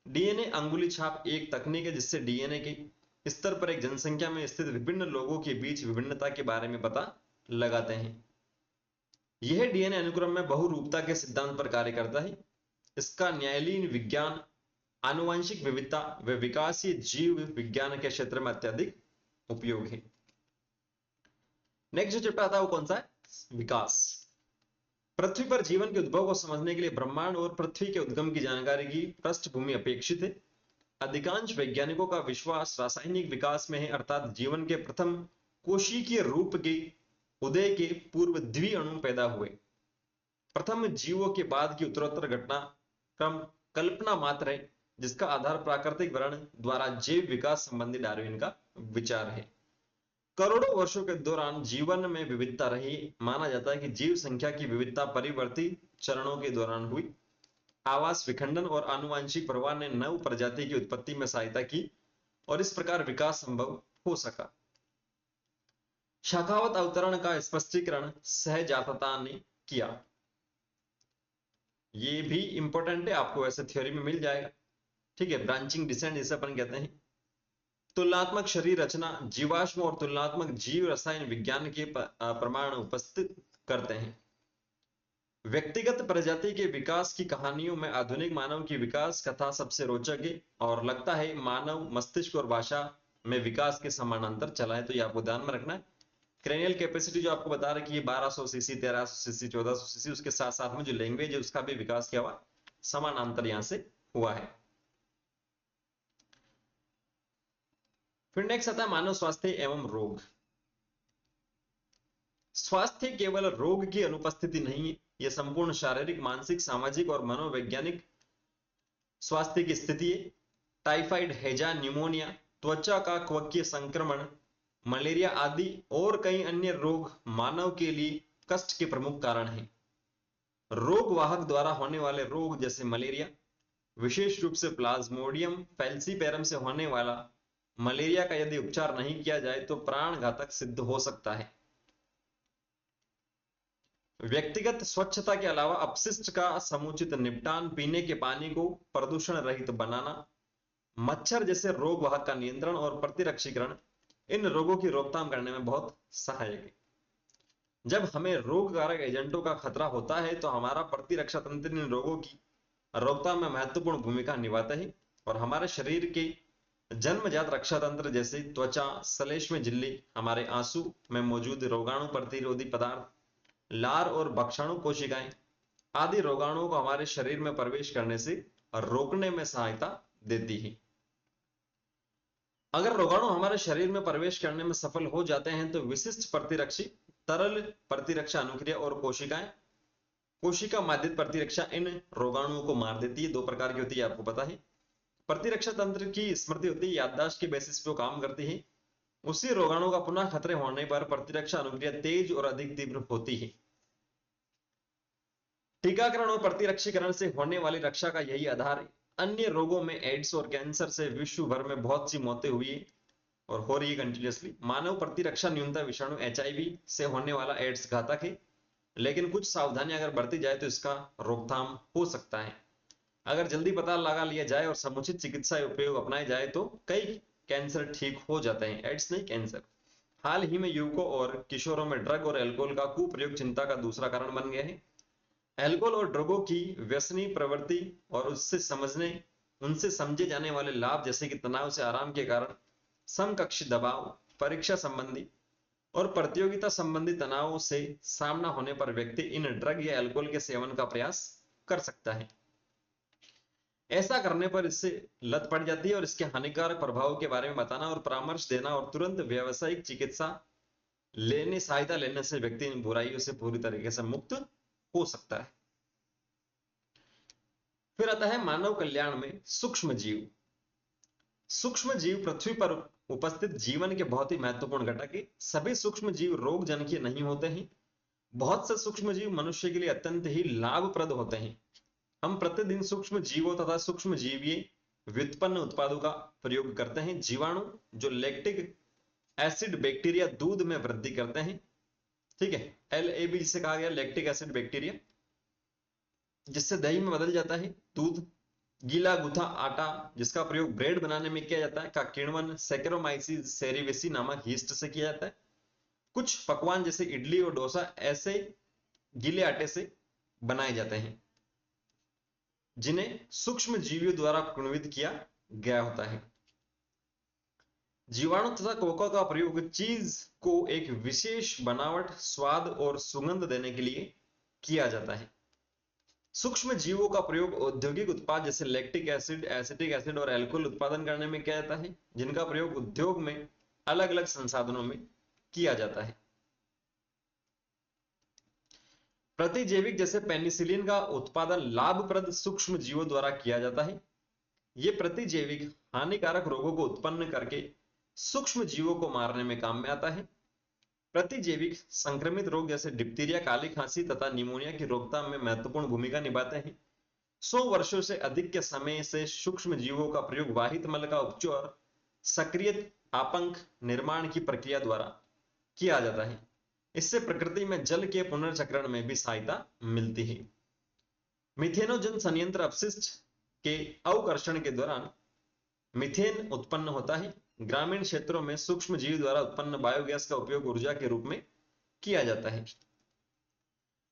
डीएनए अंगुली छाप एक तकनीक है, जिससे डीएनए के स्तर पर एक जनसंख्या में स्थित विभिन्न लोगों के बीच विभिन्नता के बारे में पता लगाते हैं। यह डीएनए अनुक्रम में बहुरूपता के सिद्धांत पर कार्य करता है। इसका न्यायालयीन विज्ञान, आनुवंशिक विविधता व विकासीय जीव विज्ञान के क्षेत्र में अत्यधिक उपयोग है। नेक्स्ट जो चैप्टर आता है वो कौन सा है? विकास। पृथ्वी पर जीवन के उद्भव को समझने के लिए ब्रह्मांड और पृथ्वी के उद्गम की जानकारी की पृष्ठभूमि अपेक्षित है। अधिकांश वैज्ञानिकों का विश्वास रासायनिक विकास में है, अर्थात जीवन के प्रथम कोशिकीय रूप के उदय के पूर्व द्विअणु पैदा हुए। प्रथम जीवों के बाद की उत्तरोत्तर घटना क्रम कल्पना मात्र है, जिसका आधार प्राकृतिक वर्ण द्वारा जैव विकास संबंधी डार्विन का विचार है। करोड़ों वर्षों के दौरान जीवन में विविधता रही। माना जाता है कि जीव संख्या की विविधता परिवर्ती चरणों के दौरान हुई। आवास विखंडन और आनुवांशिक प्रवाह ने नव प्रजाति की उत्पत्ति में सहायता की और इस प्रकार विकास संभव हो सका। शाखावत अवतरण का स्पष्टीकरण सहजातता ने किया। ये भी इंपॉर्टेंट है, आपको ऐसे थ्योरी में मिल जाएगा। ठीक है, ब्रांचिंग डिसेंट जिसे अपन कहते हैं। तुलनात्मक शरीर रचना, जीवाश्म और तुलनात्मक जीव रसायन विज्ञान के प्रमाण उपस्थित करते हैं। व्यक्तिगत प्रजाति के विकास की कहानियों में आधुनिक मानव की विकास कथा सबसे रोचक है और लगता है मानव मस्तिष्क और भाषा में विकास के समानांतर चला है। तो ये आपको ध्यान में रखना है। क्रेनियल कैपेसिटी जो आपको बता रहा है कि 1200 सीसी, 1300 सीसी, 1400 सीसी, उसके साथ साथ में जो लैंग्वेज है उसका भी विकास क्या हुआ? समानांतर यहां से हुआ है। फिर नेक्स्ट आता है मानव स्वास्थ्य एवं रोग। स्वास्थ्य केवल रोग की अनुपस्थिति नहीं है, यह संपूर्ण शारीरिक, मानसिक, सामाजिक और मनोवैज्ञानिक स्वास्थ्य की स्थिति है। टाइफाइड, हैजा, न्यूमोनिया, त्वचा का कवकीय संक्रमण, मलेरिया आदि और कई अन्य रोग मानव के लिए कष्ट के प्रमुख कारण हैं। रोग वाहक द्वारा होने वाले रोग जैसे मलेरिया, विशेष रूप से प्लाज्मोडियम फैल्सीपेरम से होने वाला मलेरिया का यदि उपचार नहीं किया जाए तो प्राण घातक सिद्ध हो सकता है। व्यक्तिगत स्वच्छता के अलावा अपशिष्ट का समुचित निपटान, पीने के पानी को प्रदूषण रहित बनाना, मच्छर जैसे रोग वाहक का नियंत्रण और प्रतिरक्षीकरण इन रोगों की रोकथाम करने में बहुत सहायक है। जब हमें रोगकारक एजेंटों का खतरा होता है तो हमारा प्रतिरक्षा तंत्र इन रोगों की रोकथाम में महत्वपूर्ण भूमिका निभाता है और हमारे शरीर के जन्मजात रक्षा तंत्र जैसे त्वचा, श्लेष्म झिल्ली, हमारे आंसू में मौजूद रोगाणु प्रतिरोधी पदार्थ, लार और भक्षणु कोशिकाएं आदि रोगाणुओं को हमारे शरीर में प्रवेश करने से रोकने में सहायता देती है। अगर रोगाणु हमारे शरीर में प्रवेश करने में सफल हो जाते हैं तो विशिष्ट प्रतिरक्षी, तरल प्रतिरक्षा अनुक्रिया और कोशिका माध्यित प्रतिरक्षा इन रोगाणुओं को मार देती है। दो प्रकार की होती है, आपको पता है। प्रतिरक्षा तंत्र की स्मृति होती है, याददाश्त के बेसिस पे वो काम करती है। उसी रोगाणु का पुनः खतरे होने पर प्रतिरक्षा अनुक्रिया तेज और अधिक तीव्र होती है। टीकाकरण और प्रतिरक्षीकरण से होने वाली रक्षा का यही आधार है। अन्य रोगों में एड्स और कैंसर से विश्व भर में बहुत सी मौतें हुई है और हो रही है कंटिन्यूअसली। मानव प्रतिरक्षा न्यूनता विषाणु HIV से होने वाला एड्स घातक है, लेकिन कुछ सावधानियां अगर बरती जाए तो इसका रोकथाम हो सकता है। अगर जल्दी पता लगा लिया जाए और समुचित चिकित्सा उपयोग अपनाए जाए तो कई कैंसर ठीक हो जाते हैं, एड्स नहीं कैंसर। हाल ही में युवकों और किशोरों में ड्रग और एल्कोहल का कुप्रयोग चिंता का दूसरा कारण बन गया है। एल्कोहल और ड्रगों की व्यसनी प्रवृत्ति और उनसे समझे जाने वाले लाभ जैसे कि तनाव से आराम के कारण समकक्षी दबाव, परीक्षा संबंधी और प्रतियोगिता संबंधी तनावों से सामना होने पर व्यक्ति इन ड्रग या अल्कोहल के सेवन का प्रयास कर सकता है। ऐसा करने पर इससे लत पड़ जाती है और इसके हानिकारक प्रभावों के बारे में बताना और परामर्श देना और तुरंत व्यावसायिक चिकित्सा सहायता लेने से व्यक्ति इन बुराइयों से पूरी तरीके से मुक्त हो सकता है। फिर आता है मानव कल्याण में सूक्ष्म जीव। सूक्ष्म जीव पृथ्वी पर उपस्थित जीवन के बहुत ही महत्वपूर्ण घटक है। सभी सूक्ष्म जीव रोग जनकीय नहीं होते हैं। बहुत से सूक्ष्म जीव मनुष्य के लिए अत्यंत ही लाभप्रद होते हैं। हम प्रतिदिन सूक्ष्म जीवों तथा सूक्ष्म जीवीय व्युत्पन्न उत्पादों का प्रयोग करते हैं। जीवाणु जो लैक्टिक एसिड बैक्टीरिया दूध में वृद्धि करते हैं, ठीक है, LAB जिसे कहा गया लैक्टिक एसिड बैक्टीरिया, जिससे दही में बदल जाता है दूध। गीला गुथा आटा जिसका प्रयोग ब्रेड बनाने में किया जाता है का किण्वन सैकेरोमाइसिस सेरेविसी नामक यीस्ट से किया जाता है। कुछ पकवान जैसे इडली और डोसा ऐसे गीले आटे से बनाए जाते हैं जिन्हें सूक्ष्म जीवियों द्वारा किण्वित किया गया होता है। जीवाणु तथा कोकों का प्रयोग चीज को एक विशेष बनावट, स्वाद और सुगंध देने के लिए किया जाता है। सूक्ष्म जीवों का प्रयोग औद्योगिक उत्पाद जैसे लैक्टिक एसिड, एसिटिक एसिड और अल्कोहल उत्पादन करने में किया जाता है, जिनका प्रयोग उद्योग में अलग अलग संसाधनों में किया जाता है। प्रतिजैविक जैसे पेनिसिलिन का उत्पादन लाभप्रद सूक्ष्म जीवों द्वारा किया जाता है। ये प्रतिजैविक हानिकारक रोगों को उत्पन्न करके सूक्ष्म जीवों को मारने में काम में आता है। प्रतिजैविक संक्रमित रोग जैसे डिप्थीरिया, काली खांसी तथा निमोनिया की रोकथाम में महत्वपूर्ण भूमिका निभाते हैं। 100 वर्षों से अधिक के समय से सूक्ष्म जीवों का प्रयोग वाहित मल का उपचार, सक्रिय आपंक निर्माण की प्रक्रिया द्वारा किया जाता है। इससे प्रकृति में जल के पुनर्चक्रण में भी सहायता मिलती है। मिथेनोजन संयंत्र अपशिष्ट के अवकर्षण के दौरान मीथेन उत्पन्न होता है। ग्रामीण क्षेत्रों में सूक्ष्म जीव द्वारा उत्पन्न बायोगैस का उपयोग ऊर्जा के रूप में किया जाता है।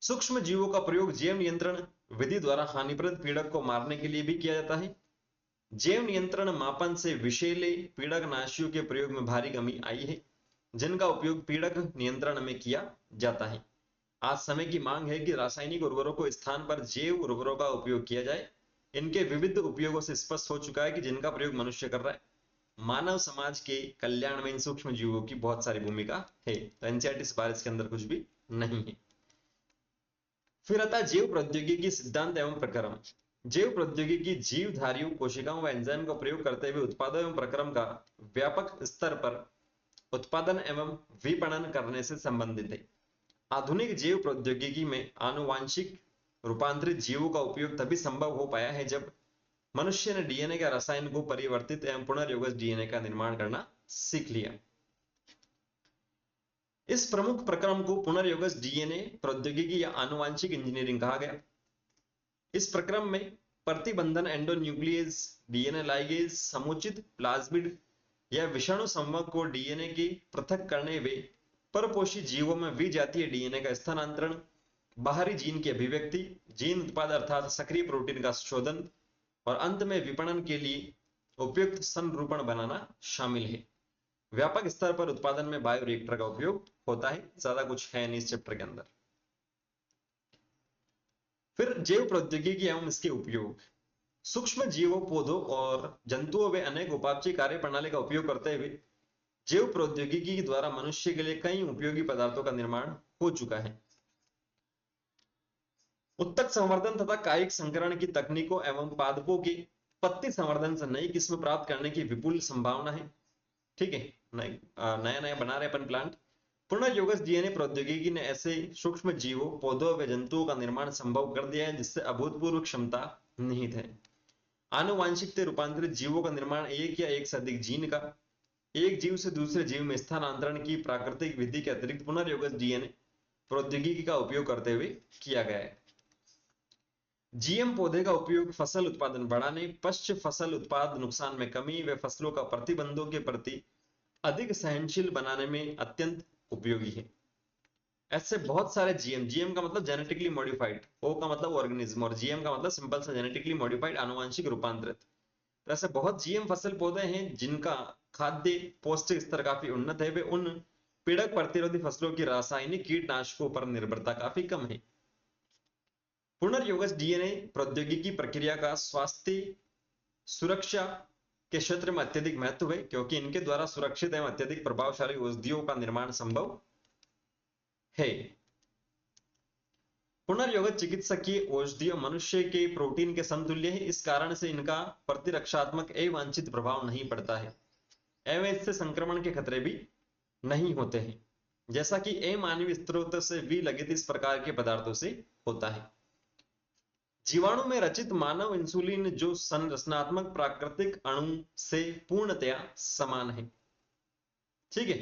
सूक्ष्म जीवों का प्रयोग जैव नियंत्रण विधि द्वारा हानिप्रद पीड़क को मारने के लिए भी किया जाता है। जैव नियंत्रण मापन से विषैले पीड़कनाशियों के प्रयोग में भारी कमी आई है, जिनका उपयोग पीड़क नियंत्रण में किया जाता है। आज समय की मांग है कि रासायनिक उर्वरकों के स्थान पर जैव उर्वरकों का उपयोग किया जाए। इनके विविध उपयोगों से स्पष्ट हो चुका है कि जिनका प्रयोग मनुष्य कर रहा है। मानव समाज के कल्याण में इन सूक्ष्म जीवों की बहुत सारी भूमिका है। तो एनसीईआरटी इस बार इसके अंदर कुछ भी नहीं है। फिर आता है जैव प्रौद्योगिकी सिद्धांत एवं प्रक्रम। जैव प्रौद्योगिकी जीवधारियों कोशिकाओं व एंजाइम का प्रयोग करते हुए उत्पादों एवं प्रक्रम का व्यापक स्तर पर उत्पादन एवं विपणन करने से संबंधित है। आधुनिक जैव प्रौद्योगिकी में आनुवांशिक रूपांतरित जीवों का उपयोग तभी संभव हो पाया है जब मनुष्य ने डीएनए के रसायन को परिवर्तित एवं पुनर्योगज डीएनए का निर्माण करना सीख लिया। इस प्रमुख प्रक्रम को पुनर्योगज डीएनए प्रौद्योगिकी या आनुवांशिक इंजीनियरिंग कहा गया। इस प्रक्रम में प्रतिबंधन एंडोन्यूक्लियस, डीएनए लाइगेज, समुचित प्लाज्मिड या विषाणु संवर्ग को डीएनए की पृथक करने वे परपोषी जीवों में विजातीय डीएनए का स्थानांतरण, बाहरी जीन की अभिव्यक्ति, जीन उत्पाद अर्थात सक्रिय प्रोटीन का शोधन और अंत में विपणन के लिए उपयुक्त संरूपण बनाना शामिल है। व्यापक स्तर पर उत्पादन में बायोरिएक्टर का उपयोग होता है। ज्यादा कुछ है नहीं इस चैप्टर के अंदर। फिर जैव प्रौद्योगिकी एवं इसके उपयोग। सूक्ष्म जीवों, पौधों और जंतुओं व अनेक उपापचय कार्य प्रणाली का उपयोग करते हुए जैव प्रौद्योगिकी द्वारा मनुष्य के लिए कई उपयोगी पदार्थों का निर्माण हो चुका है। उत्तक संवर्धन तथा कायिक संकरण की तकनीकों एवं पादपों की पत्ती संवर्धन से नई किस्म प्राप्त करने की विपुल संभावना है। ठीक है, नया नया बना रहे अपन प्लांट। पुनर्योगज डीएनए प्रौद्योगिकी ने ऐसे सूक्ष्म जीवों, पौधों व जंतुओं का निर्माण संभव कर दिया है जिससे अभूतपूर्व क्षमता निहित है। आनुवांशिक रूपांतरित जीवों का निर्माण एक या एक से अधिक जीन का एक जीव से दूसरे जीव में स्थानांतरण की प्राकृतिक विधि के अतिरिक्त पुनर्योगज डीएनए प्रौद्योगिकी का उपयोग करते हुए किया गया है। जीएम पौधे का उपयोग फसल उत्पादन बढ़ाने, पश्च फसल उत्पाद नुकसान में कमी व फसलों का प्रतिबंधों के प्रति अधिक सहनशील बनाने में अत्यंत उपयोगी है। ऐसे बहुत सारे जीएम, जीएम का मतलब जेनेटिकली मॉडिफाइड, ओ का मतलब ऑर्गेनिज्म और जीएम का मतलब सिंपल सा जेनेटिकली मॉडिफाइड, आनुवांशिक रूपांतरित। तो ऐसे बहुत जीएम फसल पौधे हैं जिनका खाद्य पौष्टिक स्तर काफी उन्नत है। वे उन पीड़क प्रतिरोधी फसलों की रासायनिक कीटनाशकों पर निर्भरता काफी कम है। पुनर्योगज डीएनए प्रौद्योगिकी प्रक्रिया का स्वास्थ्य सुरक्षा के क्षेत्र में अत्यधिक महत्व है क्योंकि इनके द्वारा सुरक्षित एवं अत्यधिक प्रभावशाली औषधियों का निर्माण संभव है। पुनर्योगज चिकित्सकीय औषधियों मनुष्य के प्रोटीन के समतुल्य है। इस कारण से इनका प्रतिरक्षात्मक अवांछित प्रभाव नहीं पड़ता है एवं इससे संक्रमण के खतरे भी नहीं होते हैं, जैसा कि अमानवीय स्रोत से विलगित इस प्रकार के पदार्थों से होता है। जीवाणु में रचित मानव इंसुलिन जो संरचनात्मक प्राकृतिक अणु से पूर्णतया समान है। ठीक है,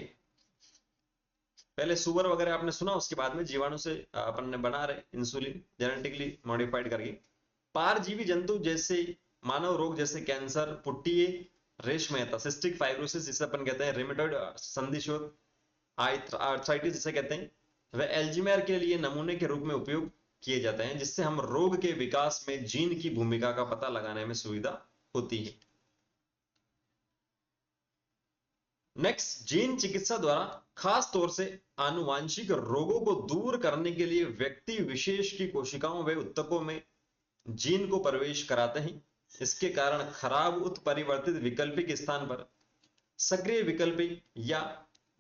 पहले सुअर वगैरह आपने सुना, उसके बाद में जीवाणु से अपन ने बना रहे इंसुलिन जेनेटिकली मॉडिफाइड करके। पारजीवी जंतु जैसे मानव रोग जैसे कैंसर, पुट्टिए, रेशमयता, सिस्टिक फाइब्रोसिस जिसे अपन कहते हैं, रिमेटॉइड संधिशोथ, आर्थराइटिस जिसे कहते हैं, वह एल्जीमेयर के लिए नमूने के रूप में उपयोग किए जाते हैं जिससे हम रोग के विकास में जीन की भूमिका का पता लगाने में सुविधा होती है। नेक्स्ट, जीन चिकित्सा द्वारा खास तौर से आनुवांशिक रोगों को दूर करने के लिए व्यक्ति विशेष की कोशिकाओं व उत्तकों में जीन को प्रवेश कराते हैं। इसके कारण खराब उत्परिवर्तित विकल्पिक स्थान पर सक्रिय विकल्पिक या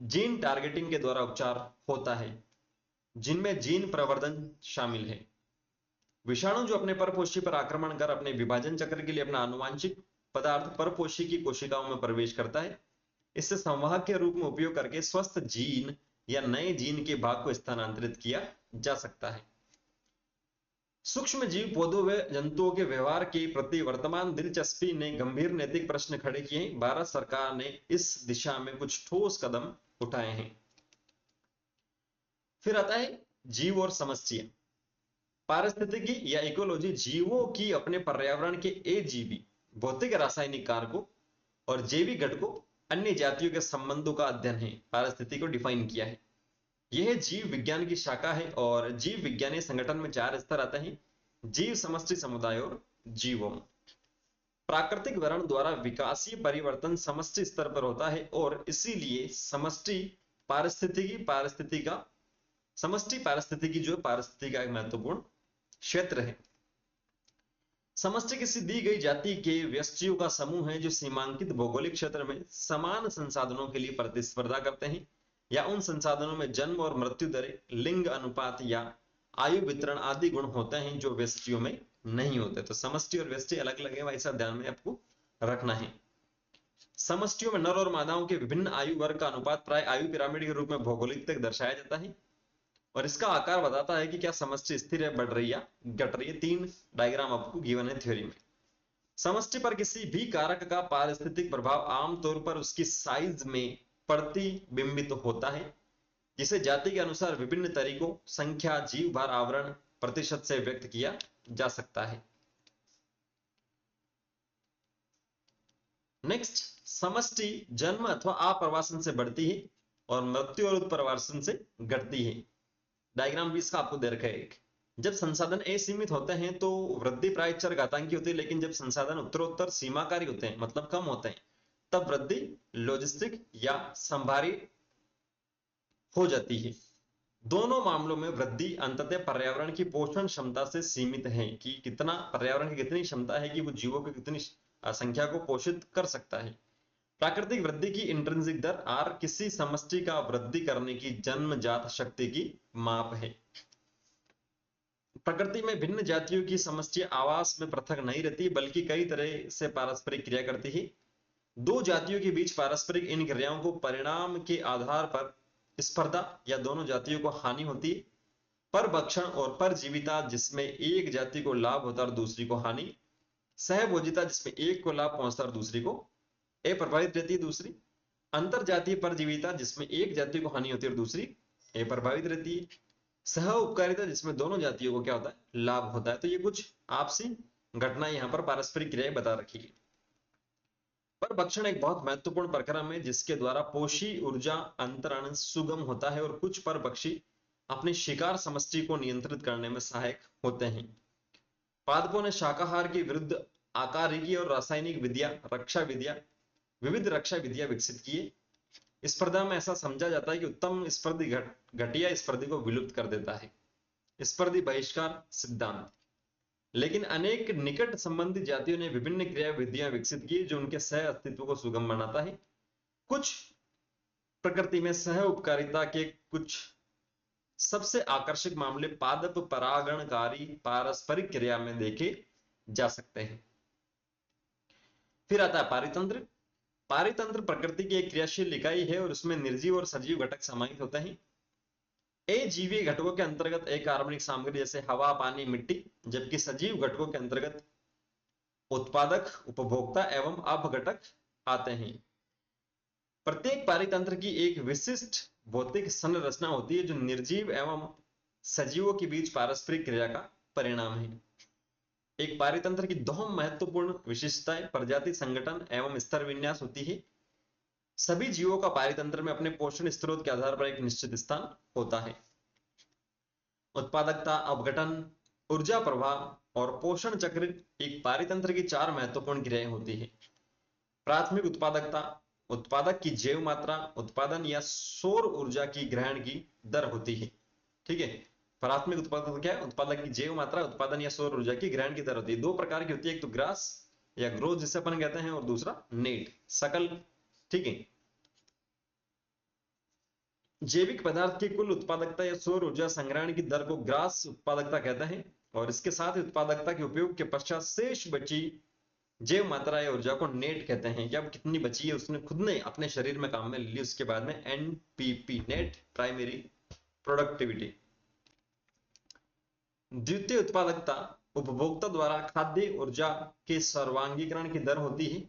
जीन टारगेटिंग के द्वारा उपचार होता है जिनमें जीन प्रवर्धन शामिल है। विषाणु जो अपने परपोषी पर आक्रमण कर अपने विभाजन चक्र के लिए अपना आनुवांशिक पदार्थ परपोषी की कोशिकाओं में प्रवेश करता है। इससे संवाहक के रूप में उपयोग करके स्वस्थ जीन या नए जीन के भाग को स्थानांतरित किया जा सकता है। सूक्ष्म जीव, पौधों व जंतुओं के व्यवहार के प्रति वर्तमान दिलचस्पी ने गंभीर नैतिक प्रश्न खड़े किए हैं। भारत सरकार ने इस दिशा में कुछ ठोस कदम उठाए हैं। फिर आता है जीव और समस्या। पारिस्थितिकी या इकोलॉजी जीवों की अपने पर्यावरण के अजीवी भौतिक रासायनिक कारकों और जैविक घटकों अन्य जातियों के संबंधों का अध्ययन है। पारिस्थितिकी को डिफाइन किया है। यह जीव विज्ञान की शाखा है और जीव विज्ञानीय संगठन में 4 स्तर आते हैं: जीव, समष्टि, समुदाय और जीवों। प्राकृतिक वर्ण द्वारा विकासीय परिवर्तन समष्टि स्तर पर होता है और इसीलिए समष्टि पारिस्थितिकी जो पारिस्थितिकी का एक महत्वपूर्ण क्षेत्र है। समष्टि किसी दी गई जाति के व्यष्टियों का समूह है जो सीमांकित भौगोलिक क्षेत्र में समान संसाधनों के लिए प्रतिस्पर्धा करते हैं या उन संसाधनों में जन्म और मृत्यु दरें, लिंग अनुपात या आयु वितरण आदि गुण होते हैं जो व्यष्टियों में नहीं होते। तो समष्टि और व्यष्टि अलग अलग है, ऐसा ध्यान में आपको रखना है। समष्टियों में नर और मादाओं के विभिन्न आयु वर्ग का अनुपात प्राय आयु पिरामिड के रूप में भौगोलिक तक दर्शाया जाता है। और इसका आकार बताता है कि क्या समष्टि स्थिर है, बढ़ रही है, घट रही है। 3 डायग्राम आपको गिवन है थ्योरी में। समष्टि पर किसी भी कारक का पारिस्थितिक प्रभाव आमतौर पर उसकी साइज में प्रतिबिंबित होता है, जिसे जाति के अनुसार विभिन्न तरीकों, संख्या, जीव भार, आवरण, प्रतिशत से व्यक्त किया जा सकता है। नेक्स्ट, समष्टि जन्म अथवा आप्रवासन से बढ़ती है और मृत्यु और उत्प्रवासन से घटती है। डायग्राम भी इसका आपको दे रखा है एक। जब संसाधन असीमित होते हैं तो वृद्धि प्राय चर घातांकी होती है, लेकिन जब संसाधन उत्तरोत्तर सीमाकारी होते हैं, मतलब कम होते हैं, तब वृद्धि लॉजिस्टिक या संभारी हो जाती है। दोनों मामलों में वृद्धि अंततः पर्यावरण की पोषण क्षमता से सीमित है, कि कितना पर्यावरण की कितनी क्षमता है कि वो जीवों की कितनी संख्या को पोषित कर सकता है। प्राकृतिक वृद्धि की इंट्रिंसिक दर आर किसी समष्टि का वृद्धि करने की जन्मजात शक्ति की माप है। प्रकृति में भिन्न जातियों की समष्टि आवास में पृथक नहीं रहती, बल्कि कई तरह से पारस्परिक क्रिया करती है। दो जातियों के बीच पारस्परिक इन क्रियाओं को परिणाम के आधार पर स्पर्धा या दोनों जातियों को हानि होती है। परभक्षण और परजीविता, जिसमें एक जाति को लाभ होता है और दूसरी को हानि। सहभोजिता, जिसमें एक को लाभ पहुंचता है और दूसरी को अप्रभावित रहती है दूसरी। अंतर जातीय परजीविता, जिसमें एक जाति को हानि होती है और दूसरी अप्रभावित रहती है। सह उपकारिता, जिसमें दोनों जातियों को क्या होता है, लाभ होता है। तो ये कुछ आपसी घटनाएं यहां पर पारस्परिक क्रियाएं बता रखी है। परभक्षण एक बहुत महत्वपूर्ण प्रक्रम है, जिसके द्वारा पोषी ऊर्जा अंतरण सुगम होता है और कुछ परभक्षी अपनी शिकार समष्टि को नियंत्रित करने में सहायक होते हैं। पादपों ने शाकाहार के विरुद्ध आकारिकी और रासायनिक विद्या, रक्षा विद्या, विविध रक्षा विद्या विकसित किए। स्पर्धा में ऐसा समझा जाता है कि उत्तम स्पर्धी घटिया स्पर्धी को विलुप्त कर देता है, स्पर्धी बहिष्कार सिद्धांत। लेकिन अनेक निकट संबंधी जातियों ने विभिन्न क्रिया विधियां विकसित की, जो उनके सह अस्तित्व को सुगम बनाता है। कुछ प्रकृति में सह उपकारिता के कुछ सबसे आकर्षक मामले पादप परागणकारी पारस्परिक क्रिया में देखे जा सकते हैं। फिर आता है पारितंत्र। पारितंत्र प्रकृति की एक क्रियाशील इकाई है और उसमें निर्जीव और सजीव घटक समाहित होते हैं। अजीवीय घटकों के अंतर्गत अकार्बनिक सामग्री जैसे हवा, पानी, मिट्टी, जबकि सजीव घटकों के अंतर्गत उत्पादक, उपभोक्ता एवं अपघटक आते हैं। प्रत्येक पारितंत्र की एक विशिष्ट भौतिक संरचना होती है, जो निर्जीव एवं सजीवों के बीच पारस्परिक क्रिया का परिणाम है। एक पारितंत्र की दो महत्वपूर्ण विशेषताएं प्रजाति संगठन एवं स्तर विन्यास होती है। सभी जीवों का पारितंत्र में अपने पोषण स्रोत के आधार पर एक निश्चित स्थान होता है। उत्पादकता, अपघटन, ऊर्जा प्रवाह और पोषण चक्र एक पारितंत्र की 4 महत्वपूर्ण क्रियाएं होती है। प्राथमिक उत्पादकता, उत्पादक की जैव मात्रा, उत्पादन या सौर ऊर्जा की ग्रहण की दर होती है। ठीक है, प्राथमिक उत्पादकता क्या है, उत्पादक की जैव मात्रा, उत्पादन या सौर ऊर्जा की ग्रहण की दर होती है। दो प्रकार की होती है, एक तो ग्रास या ग्रोथ जिसे अपन कहते हैं, और दूसरा नेट, सकल। ठीक है, जैविक पदार्थ की कुल उत्पादकता या सौर ऊर्जा संग्रहण की दर को ग्रास उत्पादकता कहते हैं, और इसके साथ ही उत्पादकता के उपयोग के पश्चात शेष बची जैव मात्रा या ऊर्जा को नेट कहते हैं, कि अब कितनी बची है उसने खुद ने अपने शरीर में काम में ली, उसके बाद में एनपीपी, नेट प्राइमरी प्रोडक्टिविटी। द्वितीय उत्पादकता उपभोक्ता द्वारा खाद्य ऊर्जा के सर्वांगीकरण की दर होती है।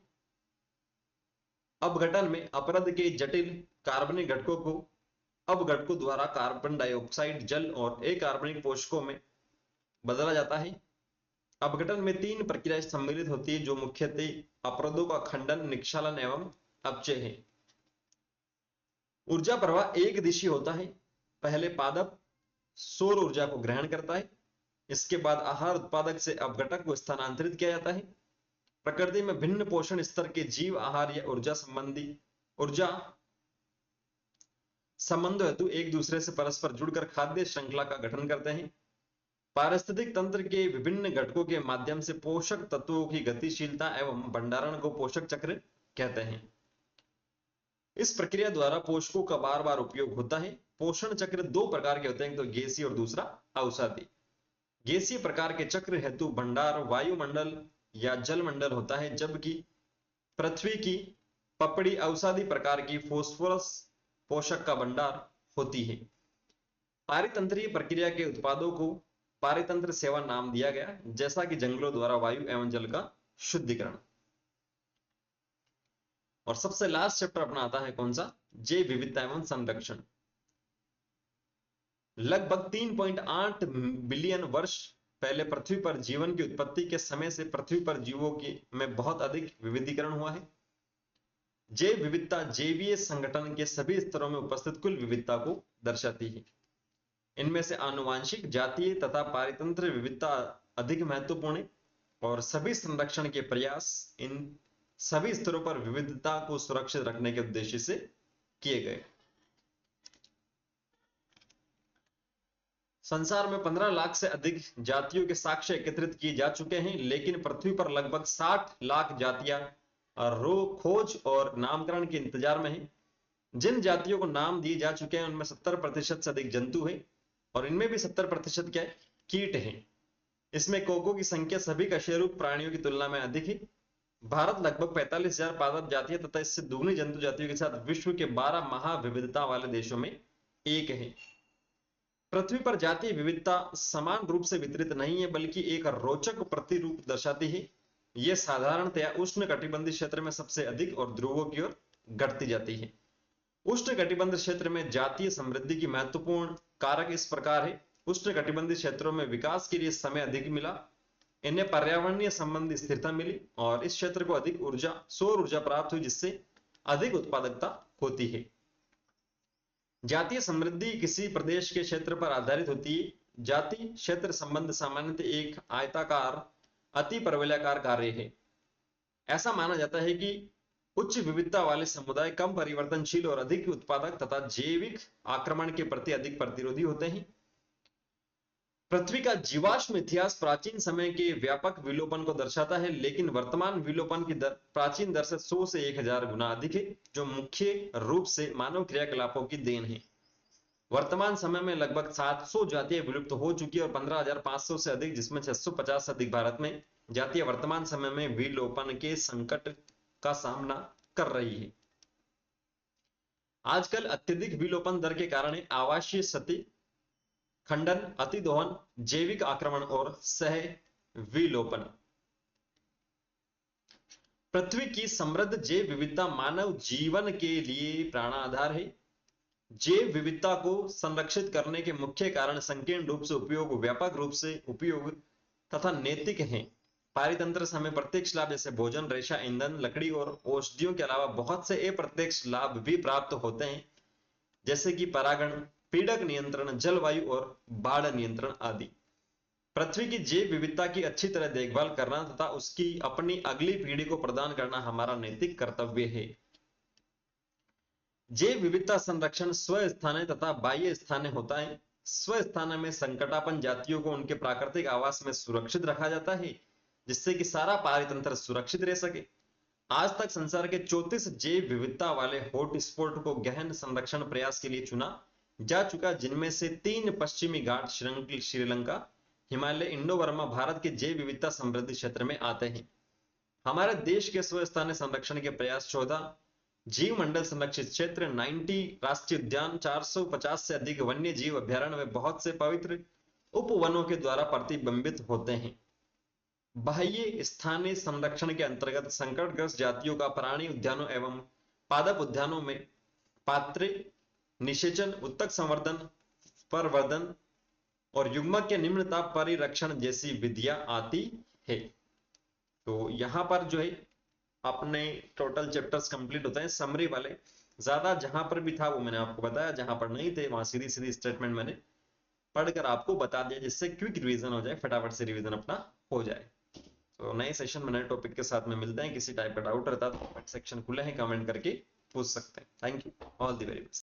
अपघटन में अपरद के जटिल कार्बनिक घटकों को अपघटकों द्वारा कार्बन डाइऑक्साइड, जल और अकार्बनिक पोषकों में बदला जाता है। अपघटन में 3 प्रक्रियाएं सम्मिलित होती है, जो मुख्यतः अपरदों का खंडन, निक्षालन एवं अपचय है। ऊर्जा प्रवाह एक दिशी होता है। पहले पादप सौर ऊर्जा को ग्रहण करता है, इसके बाद आहार उत्पादक से अपघटक को स्थानांतरित किया जाता है। प्रकृति में भिन्न पोषण स्तर के जीव आहार या ऊर्जा संबंधों हेतु एक दूसरे से परस्पर जुड़कर खाद्य श्रृंखला का गठन करते हैं। पारिस्थितिक तंत्र के विभिन्न घटकों के माध्यम से पोषक तत्वों की गतिशीलता एवं भंडारण को पोषक चक्र कहते हैं। इस प्रक्रिया द्वारा पोषकों का बार बार उपयोग होता है। पोषण चक्र 2 प्रकार के होते हैं, तो गैसीय और दूसरा औषधि। गैसीय प्रकार के चक्र हेतु भंडार वायुमंडल या जलमंडल होता है, जबकि पृथ्वी की पपड़ी औषधि प्रकार की फॉस्फोरस पोषक का भंडार होती है। पारितंत्रीय प्रक्रिया के उत्पादों को पारितंत्र सेवा नाम दिया गया, जैसा कि जंगलों द्वारा वायु एवं जल का शुद्धिकरण। और सबसे लास्ट चैप्टर अपना आता है कौन सा, जैव विविधता एवं संरक्षण। लगभग 3.8 बिलियन वर्ष पहले पृथ्वी पर जीवन की उत्पत्ति के समय से पृथ्वी पर जीवों की में बहुत अधिक विविधीकरण हुआ है। जैव विविधता जैवीय संगठन के सभी स्तरों में उपस्थित कुल विविधता को दर्शाती है। इनमें से आनुवांशिक, जातीय तथा पारितंत्र विविधता अधिक महत्वपूर्ण है और सभी संरक्षण के प्रयास इन सभी स्तरों पर विविधता को सुरक्षित रखने के उद्देश्य से किए गए। संसार में 15 लाख से अधिक जातियों के साक्ष्य एकत्रित किए जा चुके हैं, लेकिन पृथ्वी पर लगभग 60 लाख जातियां खोज और नामकरण के इंतजार में हैं। जिन जातियों को नाम दिए जा चुके हैं उनमें 70% से अधिक जंतु हैं और इनमें भी 70% क्या है, कीट हैं। इसमें कोको की संख्या सभी कशेरुक प्राणियों की तुलना में अधिक है। भारत लगभग 45,000 पादप जातियां तथा इससे दुगनी जंतु जातियों के साथ विश्व के 12 महाविविधता वाले देशों में एक है। पृथ्वी पर जातीय विविधता समान रूप से वितरित नहीं है, बल्कि एक रोचक प्रतिरूप दर्शाती है। यह साधारणतया उष्ण कटिबंधीय क्षेत्र में सबसे अधिक और ध्रुवों की ओर घटती जाती है। उष्ण कटिबंधीय क्षेत्र में जातीय समृद्धि की महत्वपूर्ण कारक इस प्रकार है। उष्ण कटिबंधीय क्षेत्रों में विकास के लिए समय अधिक मिला, इन्हें पर्यावरणीय संबंधी स्थिरता मिली और इस क्षेत्र को अधिक ऊर्जा, सौर ऊर्जा प्राप्त हुई, जिससे अधिक उत्पादकता होती है। जातीय समृद्धि किसी प्रदेश के क्षेत्र पर आधारित होती है। जाति क्षेत्र संबंध सामान्यतः एक आयताकार अति परवलयाकार कार्य है। ऐसा माना जाता है कि उच्च विविधता वाले समुदाय कम परिवर्तनशील और अधिक उत्पादक तथा जैविक आक्रमण के प्रति अधिक प्रतिरोधी होते हैं। पृथ्वी का जीवाश्म इतिहास प्राचीन समय के व्यापक विलोपन को दर्शाता है, लेकिन वर्तमान विलोपन की दर प्राचीन दर से 100 से 1000 गुना अधिक है, जो मुख्य रूप से मानव क्रियाकलापों की देन है। वर्तमान समय में लगभग 700 जातियां विलुप्त हो चुकी है और 15,500 से अधिक, जिसमें 650 से अधिक भारत में, जातियां वर्तमान समय में विलोपन के संकट का सामना कर रही है। आजकल अत्यधिक विलोपन दर के कारण आवासीय क्षति, खंडन, अतिदोहन, जैविक आक्रमण और सह विलोपन। पृथ्वी की समृद्ध जैव विविधता मानव जीवन के लिए प्राणाधार है। जैव विविधता को संरक्षित करने के मुख्य कारण संकीर्ण रूप से उपयोग, व्यापक रूप से उपयोग तथा नैतिक हैं। पारितंत्र से हमें प्रत्यक्ष लाभ जैसे भोजन, रेशा, ईंधन, लकड़ी और औषधियों के अलावा बहुत से अप्रत्यक्ष लाभ भी प्राप्त होते हैं, जैसे कि परागण, पीड़क नियंत्रण, जलवायु और बाढ़ नियंत्रण आदि। पृथ्वी की जैव विविधता की अच्छी तरह देखभाल करना तथा उसकी अपनी अगली पीढ़ी को प्रदान करना हमारा नैतिक कर्तव्य है। जैव विविधता संरक्षण स्वस्थाने तथा बाह्य स्थाने होता है। स्वस्थाने में संकटापन्न जातियों को उनके प्राकृतिक आवास में सुरक्षित रखा जाता है, जिससे कि सारा पारितंत्र सुरक्षित रह सके। आज तक संसार के 34 जैव विविधता वाले हॉटस्पॉट को गहन संरक्षण प्रयास के लिए चुना जा चुका, जिनमें से 3 पश्चिमी घाट श्रीलंका, हिमालय, इंडो बर्मा, भारत के जैव विविधता समृद्धि क्षेत्र में आते हैं। हमारे देश के स्वस्थानीय संरक्षण के प्रयास 14 जीव मंडल संरक्षित क्षेत्र, 90 राष्ट्रीय उद्यान, 450 से अधिक वन्य जीव अभ्यारण्य में बहुत से पवित्र उपवनों के द्वारा प्रतिबिंबित होते हैं। बाह्य स्थानीय संरक्षण के अंतर्गत संकटग्रस्त जातियों का प्राणी उद्यानों एवं पादप उद्यानों में पात्र निषेचन, उत्तक संवर्धन, प्रवर्धन और युग्मक के निम्न ताप परिरक्षण जैसी विधियां आती है। तो यहां पर जो है अपने टोटल चैप्टर्स कंप्लीट होते हैं। समरी वाले ज्यादा जहां पर भी था वो मैंने आपको बताया, जहां पर नहीं थे वहां सीधी सीधी स्टेटमेंट मैंने पढ़कर आपको बता दिया, जिससे क्विक रिवीजन हो जाए, फटाफट से रिवीजन अपना हो जाए। तो नए सेशन में नए टॉपिक के साथ में मिलते हैं। किसी टाइप का डाउट रहता है तो कमेंट सेक्शन खुले हैं, कमेंट करके पूछ सकते हैं। Thank you, all the very best.